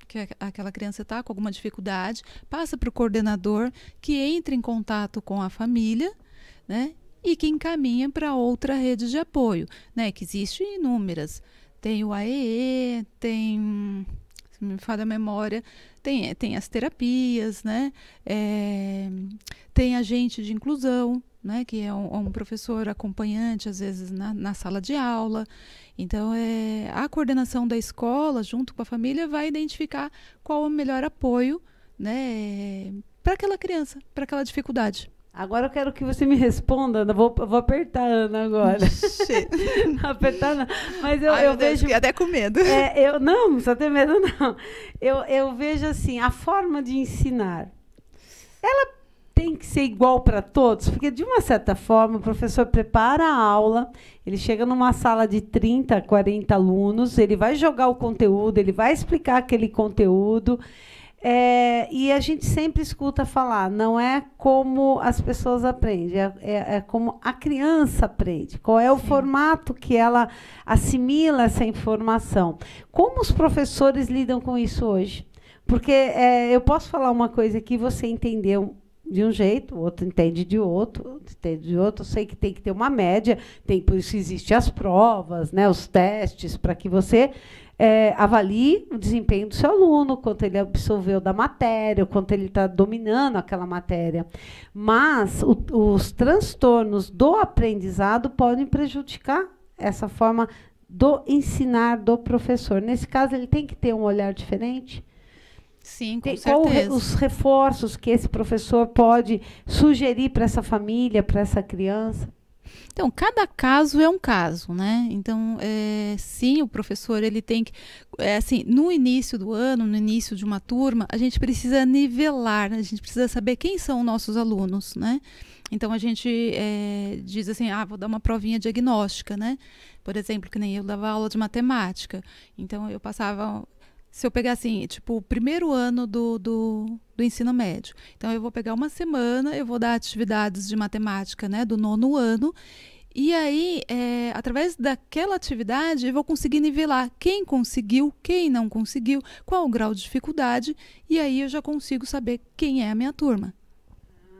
que aquela criança está com alguma dificuldade, passa para o coordenador, que entra em contato com a família, né? E que encaminha para outra rede de apoio, né? Que existem inúmeras. Tem o AEE, se me falha a memória, tem as terapias, né? Tem agente de inclusão, né? Que é um professor acompanhante, às vezes, na sala de aula. Então, a coordenação da escola, junto com a família, vai identificar qual é o melhor apoio, né? Para aquela criança, para aquela dificuldade. Agora eu quero que você me responda, Ana. Vou apertar a Ana agora. Apertar, Ana. Mas eu vejo... Fiquei até com medo. Não precisa ter medo, não. Eu vejo assim, a forma de ensinar, ela tem que ser igual para todos, porque, de uma certa forma, o professor prepara a aula, ele chega numa sala de 30, 40 alunos, ele vai jogar o conteúdo, ele vai explicar aquele conteúdo... e a gente sempre escuta falar, não é como as pessoas aprendem, é como a criança aprende, qual é o formato que ela assimila essa informação. Como os professores lidam com isso hoje? Porque eu posso falar uma coisa que você entendeu de um jeito, o outro entende de outro, eu sei que tem que ter uma média, por isso existem as provas, né, os testes, para que você... avalie o desempenho do seu aluno, quanto ele absorveu da matéria, quanto ele está dominando aquela matéria. Mas os transtornos do aprendizado podem prejudicar essa forma do ensinar do professor. Nesse caso, ele tem que ter um olhar diferente? Sim, com certeza. Os reforços que esse professor pode sugerir para essa família, para essa criança? Então, cada caso é um caso, né? Então, sim, o professor, ele tem que... assim, no início do ano, no início de uma turma, a gente precisa nivelar, né? A gente precisa saber quem são nossos alunos, né? Então, a gente diz assim, vou dar uma provinha diagnóstica, né? Por exemplo, que nem eu dava aula de matemática. Então, eu passava... Se eu pegar assim, tipo, o primeiro ano do ensino médio. Então, eu vou pegar uma semana, eu vou dar atividades de matemática, né, do 9º ano. E aí, através daquela atividade, eu vou conseguir nivelar quem conseguiu, quem não conseguiu, qual o grau de dificuldade. E aí, eu já consigo saber quem é a minha turma.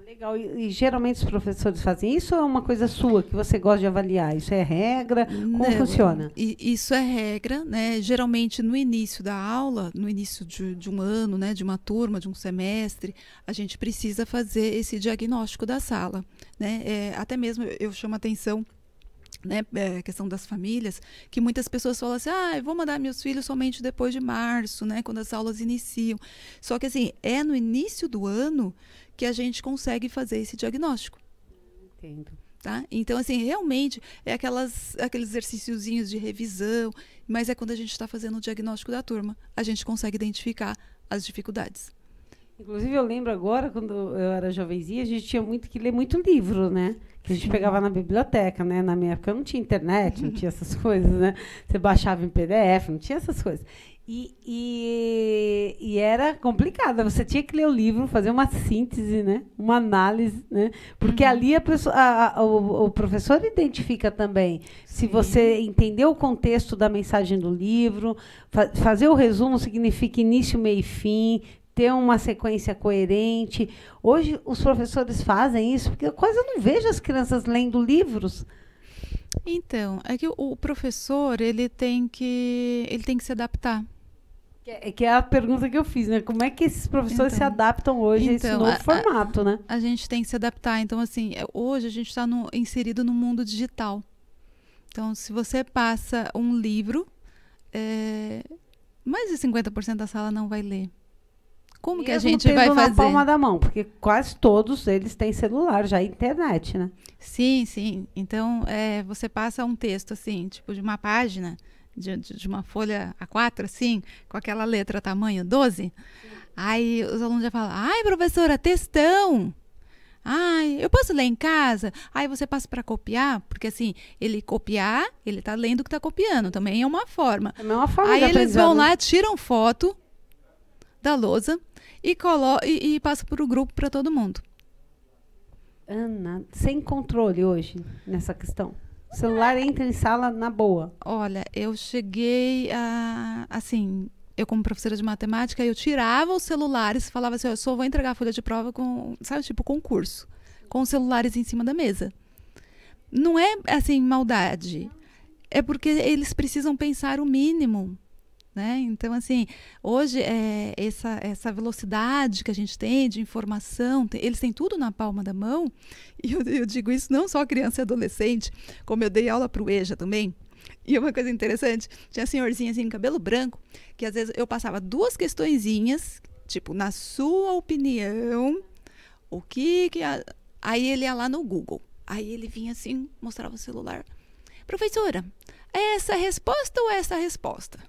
Legal. E geralmente os professores fazem isso ou é uma coisa sua que você gosta de avaliar? Isso é regra? Como funciona? Isso é regra, né? Geralmente no início da aula, no início de um ano, né, de uma turma, de um semestre, a gente precisa fazer esse diagnóstico da sala, né? Até mesmo eu chamo a atenção, né, a questão das famílias, que muitas pessoas falam assim, eu vou mandar meus filhos somente depois de março, né, quando as aulas iniciam. Só que assim, é no início do ano que a gente consegue fazer esse diagnóstico. Entendo. Tá? Então, assim, realmente é aqueles exercíciozinhos de revisão, mas é quando a gente está fazendo o diagnóstico da turma, a gente consegue identificar as dificuldades. Inclusive, eu lembro agora, quando eu era jovenzinha, a gente tinha muito que ler muito livro, né? Que a gente pegava na biblioteca, né? Na minha época não tinha internet, não tinha essas coisas, né? Você baixava em PDF, não tinha essas coisas. E era complicado. Você tinha que ler o livro, fazer uma síntese, né? Uma análise, né? Porque ali o professor identifica também. Se você entendeu o contexto da mensagem do livro, fazer o resumo significa início, meio e fim, ter uma sequência coerente. Hoje, os professores fazem isso, porque eu quase não vejo as crianças lendo livros. Então, é que o professor, ele tem que se adaptar. Que é a pergunta que eu fiz, né? Como é que esses professores se adaptam hoje a esse novo formato, né? A gente tem que se adaptar. Então, assim, hoje a gente está inserido no mundo digital. Então, se você passa um livro, mais de 50% da sala não vai ler. Como que a gente vai fazer? Na palma da mão, porque quase todos eles têm celular, já internet, né? Sim, sim. Então, você passa um texto, assim, tipo de uma página, de uma folha A4, assim, com aquela letra tamanho 12. Sim. Aí os alunos já falam, ai, professora, textão. Ai, eu posso ler em casa? Aí você passa para copiar, porque assim, ele copiar, ele está lendo o que está copiando, também é uma forma. É uma forma. Aí eles vão lá, tiram foto da lousa e passa para o grupo para todo mundo. Ana, sem controle hoje nessa questão. O celular entra em sala na boa. Olha, eu cheguei a... Assim, eu como professora de matemática, eu tirava os celulares e falava assim, eu só vou entregar a folha de prova com, sabe, tipo concurso, com os celulares em cima da mesa. Não é, assim, maldade. É porque eles precisam pensar o mínimo. Né? Então, assim, hoje essa velocidade que a gente tem de informação, eles têm tudo na palma da mão, e eu digo isso não só criança e adolescente, como eu dei aula para o EJA também. E uma coisa interessante, tinha senhorzinha assim, cabelo branco, que às vezes eu passava 2 questõezinhas, tipo, na sua opinião, o que aí ele ia lá no Google, aí ele vinha assim, mostrava o celular, professora, é essa a resposta ou é essa a resposta?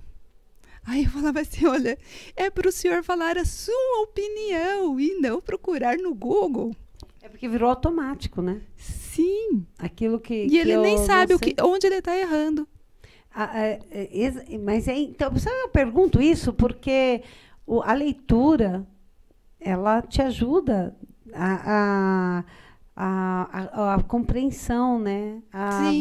Aí eu falava assim, olha, é para o senhor falar a sua opinião e não procurar no Google. É porque virou automático, né? Sim. Aquilo que... E ele nem sabe onde ele está errando. Então, sabe, eu pergunto isso porque a leitura, ela te ajuda a compreensão, né?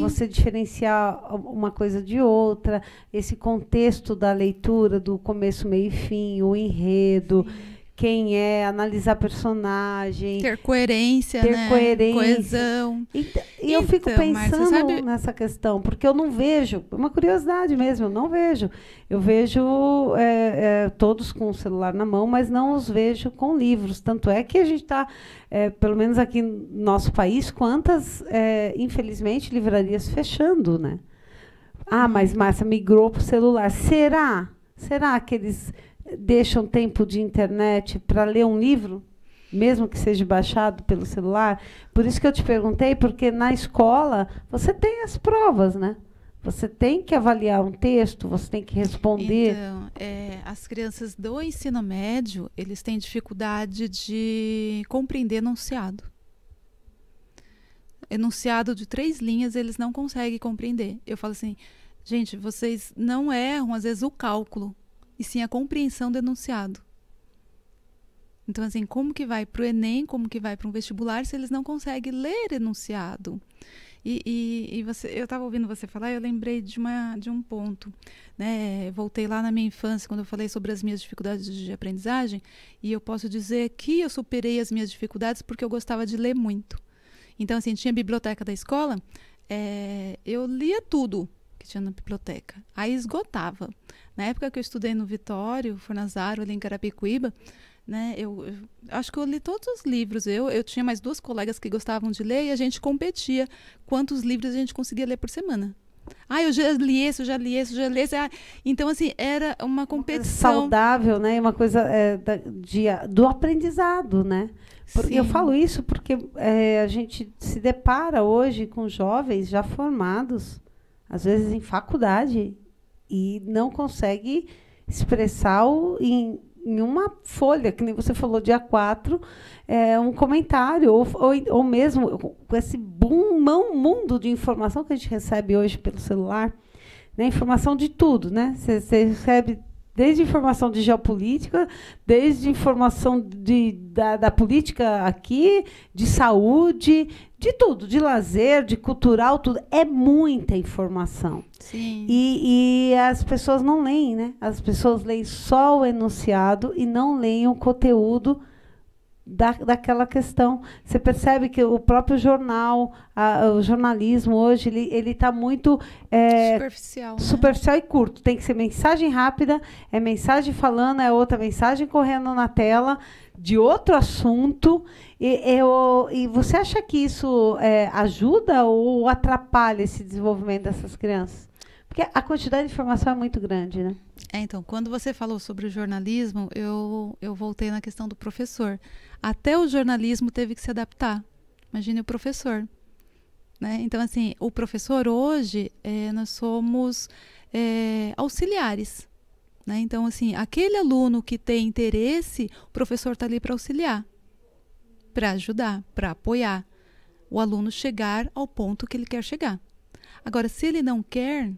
Você diferenciar uma coisa de outra, esse contexto da leitura, do começo, meio e fim, o enredo, quem é, analisar personagem. Ter coerência, né? Coesão. E eu fico pensando nessa questão, porque eu não vejo, uma curiosidade mesmo, eu não vejo. Eu vejo todos com o celular na mão, mas não os vejo com livros. Tanto é que a gente está, pelo menos aqui no nosso país, quantas, infelizmente, livrarias fechando, né? Mas Márcia migrou para o celular. Será que eles deixam tempo de internet para ler um livro, mesmo que seja baixado pelo celular? Por isso que eu te perguntei, porque na escola você tem as provas, né? Você tem que avaliar um texto, você tem que responder. Então, as crianças do ensino médio, eles têm dificuldade de compreender enunciado. Enunciado de 3 linhas, eles não conseguem compreender. Eu falo assim, gente, vocês não erram, às vezes, o cálculo, e sim a compreensão do enunciado. Então, assim, como que vai para o Enem, como que vai para um vestibular, se eles não conseguem ler enunciado? E eu estava ouvindo você falar, eu lembrei de um ponto, né? Voltei lá na minha infância, quando eu falei sobre as minhas dificuldades de aprendizagem, e eu posso dizer que eu superei as minhas dificuldades porque eu gostava de ler muito. Então, assim, tinha a biblioteca da escola, eu lia tudo que tinha na biblioteca, aí esgotava. Na época que eu estudei no Vitório, Fornazaro, ali em Carapicuíba, né, eu acho que eu li todos os livros. Eu tinha mais 2 colegas que gostavam de ler e a gente competia quantos livros a gente conseguia ler por semana. Eu já li esse, eu já li esse, eu já li esse. Então, assim, era uma competição. Saudável, né? Uma coisa do aprendizado, né? Eu falo isso porque a gente se depara hoje com jovens já formados, às vezes em faculdade, e não consegue expressar em uma folha, que nem você falou, dia 4, um comentário, ou mesmo com esse mundo de informação que a gente recebe hoje pelo celular, né? Informação de tudo, né? Você recebe desde informação de geopolítica, desde informação da política aqui, de saúde, de tudo, de lazer, de cultural, tudo. É muita informação. Sim. E as pessoas não leem, né? As pessoas leem só o enunciado e não leem o conteúdo daquela questão. Você percebe que o próprio jornal, o jornalismo hoje, ele está muito superficial, né? Superficial e curto. Tem que ser mensagem rápida, é mensagem falando, é outra mensagem correndo na tela de outro assunto. E você acha que isso ajuda ou atrapalha esse desenvolvimento dessas crianças? Porque a quantidade de informação é muito grande, né? Então, quando você falou sobre o jornalismo, eu voltei na questão do professor. Até o jornalismo teve que se adaptar. Imagine o professor, né? Então, assim, o professor hoje, nós somos auxiliares, né? Então, assim, aquele aluno que tem interesse, o professor está ali para auxiliar, para ajudar, para apoiar o aluno chegar ao ponto que ele quer chegar. Agora, se ele não quer...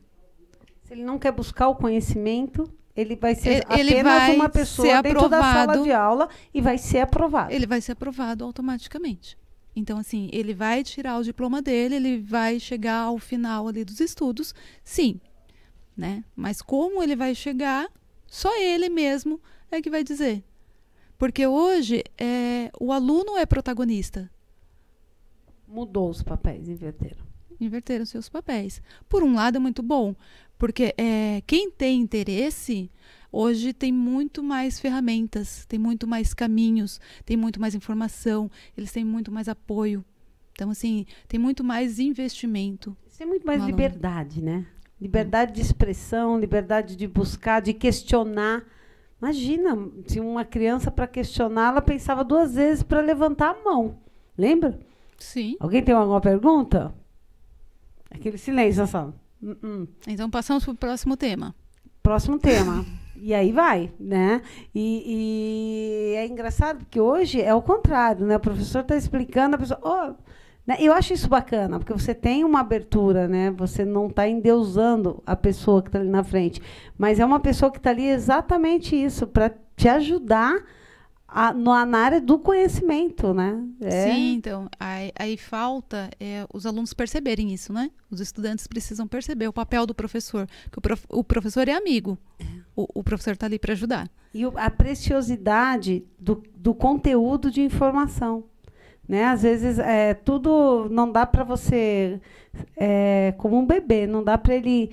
Se ele não quer buscar o conhecimento, ele vai ser apenas uma pessoa dentro da sala de aula e vai ser aprovado. Ele vai ser aprovado automaticamente. Então, assim, ele vai tirar o diploma dele, ele vai chegar ao final ali dos estudos, sim, né? Mas como ele vai chegar, só ele mesmo é que vai dizer. Porque hoje o aluno é protagonista. Mudou os papéis, Inverteram seus papéis. Por um lado é muito bom, porque quem tem interesse hoje tem muito mais ferramentas, tem muito mais caminhos, tem muito mais informação, eles têm muito mais apoio. Então, assim, tem muito mais investimento. Tem muito mais liberdade, né? Liberdade de expressão, liberdade de buscar, de questionar. Imagina, se uma criança, para questionar, ela pensava 2 vezes para levantar a mão. Lembra? Sim. Alguém tem alguma pergunta? Aquele silêncio, só. Então, passamos para o próximo tema. Próximo tema. E aí vai, né? E é engraçado, porque hoje é o contrário, né? O professor está explicando, a pessoa... né? Eu acho isso bacana, porque você tem uma abertura, né? Você não está endeusando a pessoa que está ali na frente. Mas é uma pessoa que está ali exatamente isso, para te ajudar na área do conhecimento, né? Sim, então, aí falta os alunos perceberem isso, né? Os estudantes precisam perceber o papel do professor, que o professor é amigo, o professor está ali para ajudar. E a preciosidade do conteúdo de informação, né? Às vezes, tudo não dá para você, como um bebê, não dá para ele...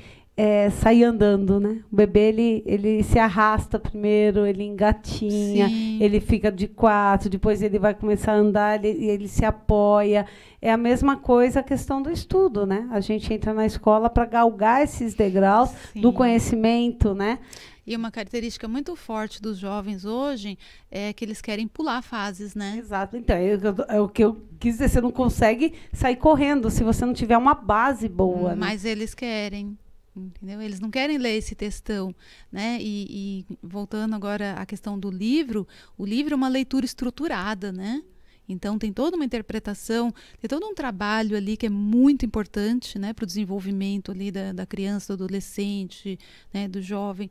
sair andando, né? O bebê, ele se arrasta primeiro, ele engatinha, sim, ele fica de 4, depois ele vai começar a andar, ele se apoia. É a mesma coisa a questão do estudo, né? A gente entra na escola para galgar esses degraus, sim, do conhecimento, né? E uma característica muito forte dos jovens hoje é que eles querem pular fases, né? Exato. Então, é o que eu quis dizer, você não consegue sair correndo se você não tiver uma base boa. Mas né? Eles querem. Entendeu? Eles não querem ler esse textão, né? E voltando agora à questão do livro, o livro é uma leitura estruturada, né? Então tem toda uma interpretação, tem todo um trabalho ali que é muito importante, né, para o desenvolvimento ali da criança, do adolescente, né, do jovem.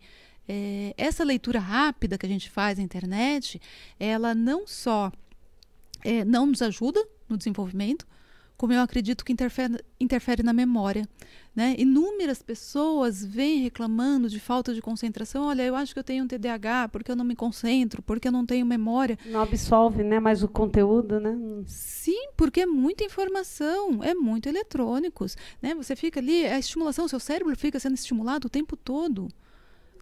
Essa leitura rápida que a gente faz na internet, ela não só não nos ajuda no desenvolvimento, como eu acredito que interfere na memória, né? Inúmeras pessoas vêm reclamando de falta de concentração. Olha, eu acho que eu tenho um TDAH porque eu não me concentro, porque eu não tenho memória. Não absorve, né, mais o conteúdo, né? Sim, porque é muita informação, é muito eletrônicos, né? Você fica ali, a estimulação, o seu cérebro fica sendo estimulado o tempo todo.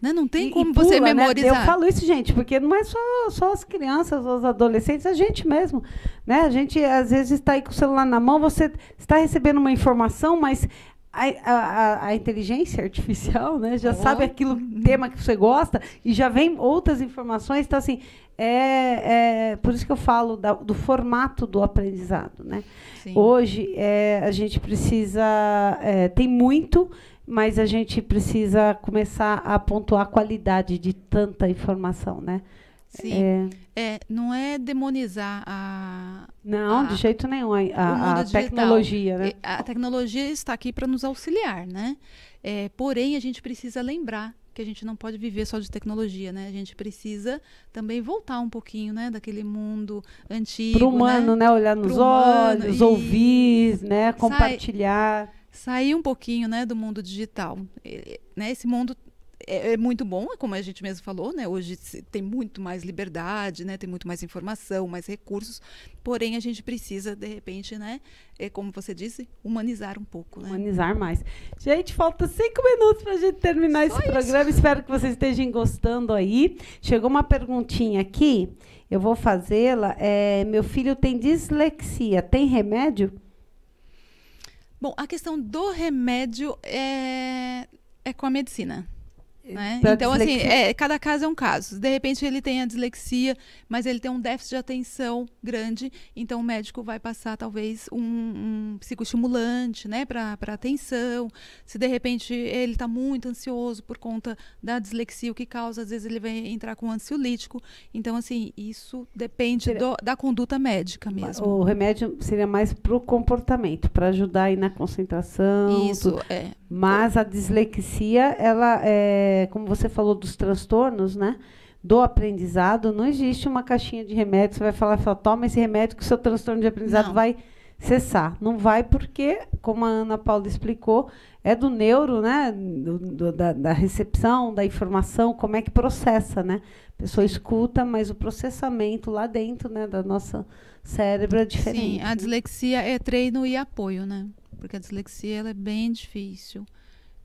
Né? Não tem como pula, você memorizar. Né? Eu falo isso, gente, porque não é só as crianças, os adolescentes, a gente mesmo. Né? A gente, às vezes, está aí com o celular na mão, você está recebendo uma informação, mas a inteligência artificial, né, já sabe aquilo, tema que você gosta, e já vem outras informações. Então, assim, por isso que eu falo do formato do aprendizado. Né? Hoje, a gente precisa... tem muito... mas a gente precisa começar a pontuar a qualidade de tanta informação, né? Sim. Não é demonizar Não, de jeito nenhum. A mundo tecnologia, né? A tecnologia está aqui para nos auxiliar, né? Porém, a gente precisa lembrar que a gente não pode viver só de tecnologia, né? A gente precisa também voltar um pouquinho, né? Daquele mundo antigo, Pro humano, né? Olhar nos olhos, ouvir, né? Compartilhar. Sair um pouquinho, né? Do mundo digital. Né? Esse mundo é muito bom, como a gente mesmo falou, né? Hoje tem muito mais liberdade, né? Tem muito mais informação, mais recursos. Porém, a gente precisa, de repente, né? Como você disse, humanizar um pouco, né? Humanizar mais. Gente, falta 5 minutos para a gente terminar esse programa. Espero que vocês estejam gostando aí. Chegou uma perguntinha aqui, eu vou fazê-la. Meu filho tem dislexia, tem remédio? Bom, a questão do remédio é com a medicina. Né? Então, assim, cada caso é um caso. De repente, ele tem a dislexia, mas ele tem um déficit de atenção grande, então o médico vai passar, talvez, um psicoestimulante, né, para atenção. Se, de repente, ele está muito ansioso por conta da dislexia, o que causa, às vezes, ele vai entrar com um ansiolítico. Então, assim, isso depende da conduta médica mesmo. O remédio seria mais para o comportamento, para ajudar aí na concentração. Isso, Mas a dislexia, ela como você falou dos transtornos, né? Do aprendizado, não existe uma caixinha de remédio, você vai falar, toma esse remédio que o seu transtorno de aprendizado vai cessar. Não vai porque, como a Ana Paula explicou, é do neuro, né? Da recepção, da informação, como é que processa, né? A pessoa escuta, mas o processamento lá dentro, né, da nossa cérebro é diferente. Sim, a dislexia é treino e apoio, né? Porque a dislexia ela é bem difícil.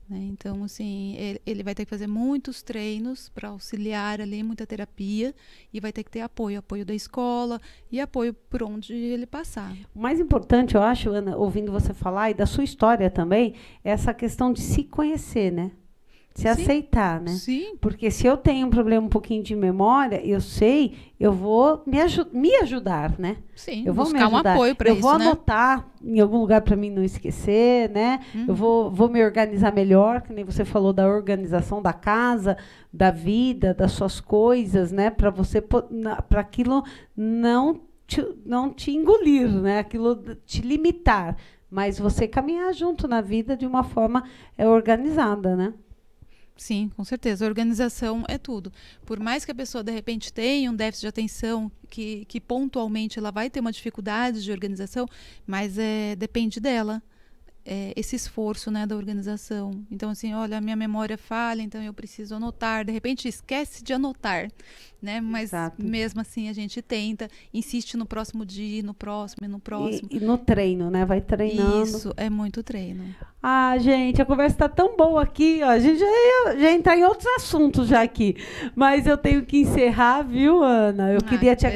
Né? Então, assim, ele vai ter que fazer muitos treinos para auxiliar ali, muita terapia, e vai ter que ter apoio da escola e apoio por onde ele passar. O mais importante, eu acho, Ana, ouvindo você falar, e da sua história também, é essa questão de se conhecer, né? Se aceitar, né? Sim. Porque se eu tenho um problema um pouquinho de memória, eu sei, eu vou me ajudar, né? Sim, eu vou buscar um apoio para isso, eu vou né? anotar em algum lugar para mim não esquecer, né? Eu vou me organizar melhor, que nem você falou da organização da casa, da vida, das suas coisas, né? Para você, para aquilo não te engolir, né? Aquilo te limitar, mas você caminhar junto na vida de uma forma organizada, né? Sim, com certeza. A organização é tudo. Por mais que a pessoa, de repente, tenha um déficit de atenção, que pontualmente ela vai ter uma dificuldade de organização, mas depende dela. Esse esforço, né, da organização. Então, assim, olha, a minha memória falha, então eu preciso anotar. De repente, esquece de anotar, né? Mas, mesmo assim, a gente tenta, insiste no próximo dia, no próximo. E no treino, né? Vai treinando. Isso, é muito treino. Ah, gente, a conversa está tão boa aqui, ó. A gente já entrar em outros assuntos já aqui. Mas eu tenho que encerrar, viu, Ana? Eu queria te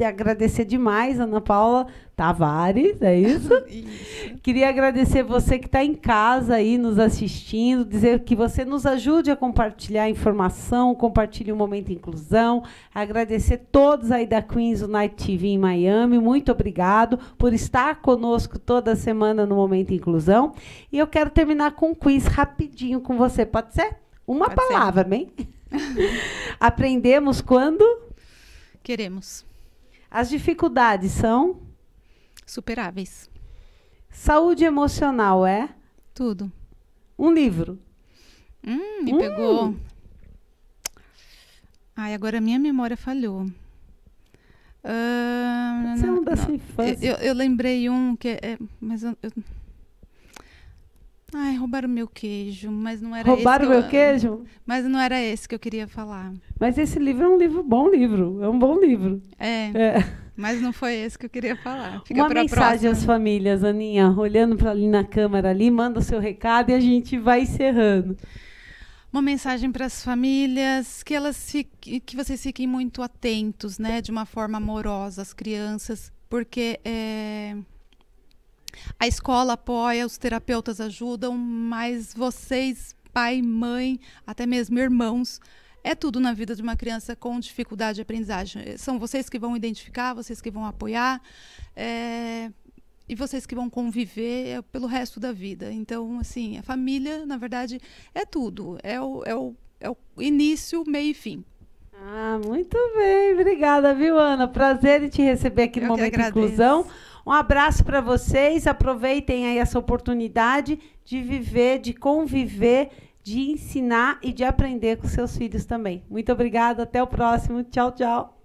agradecer demais, Ana Paula Tavares, é isso? Isso. Queria agradecer você que está em casa aí nos assistindo, dizer que você nos ajude a compartilhar informação, compartilhe o Momento Inclusão, agradecer todos aí da Queens Unite TV em Miami, muito obrigado por estar conosco toda semana no Momento Inclusão. E eu quero terminar com um quiz rapidinho com você, pode ser? Uma palavra, bem? Aprendemos quando? Queremos. As dificuldades são? Superáveis. Saúde emocional é? Tudo. Um livro. Me pegou. Ai, agora a minha memória falhou. Você não da sua infância. Eu lembrei um que mas ai, roubaram o meu queijo, mas não era Roubaram o meu queijo? Mas não era esse que eu queria falar. Mas esse livro é um bom livro. É um bom livro. Mas não foi esse que eu queria falar. Fica uma mensagem às famílias, Aninha, olhando para ali na câmera ali, manda o seu recado e a gente vai encerrando. Uma mensagem para as famílias, que vocês fiquem muito atentos, né, de uma forma amorosa às crianças, porque a escola apoia, os terapeutas ajudam, mas vocês, pai, mãe, até mesmo irmãos, é tudo na vida de uma criança com dificuldade de aprendizagem. São vocês que vão identificar, vocês que vão apoiar, e vocês que vão conviver pelo resto da vida. Então, assim, a família, na verdade, é tudo. É o início, meio e fim. Ah, muito bem. Obrigada, viu, Ana? Prazer em te receber aqui no Momento Inclusão. Um abraço para vocês. Aproveitem aí essa oportunidade de viver, de conviver, de ensinar e de aprender com seus filhos também. Muito obrigada. Até o próximo. Tchau, tchau.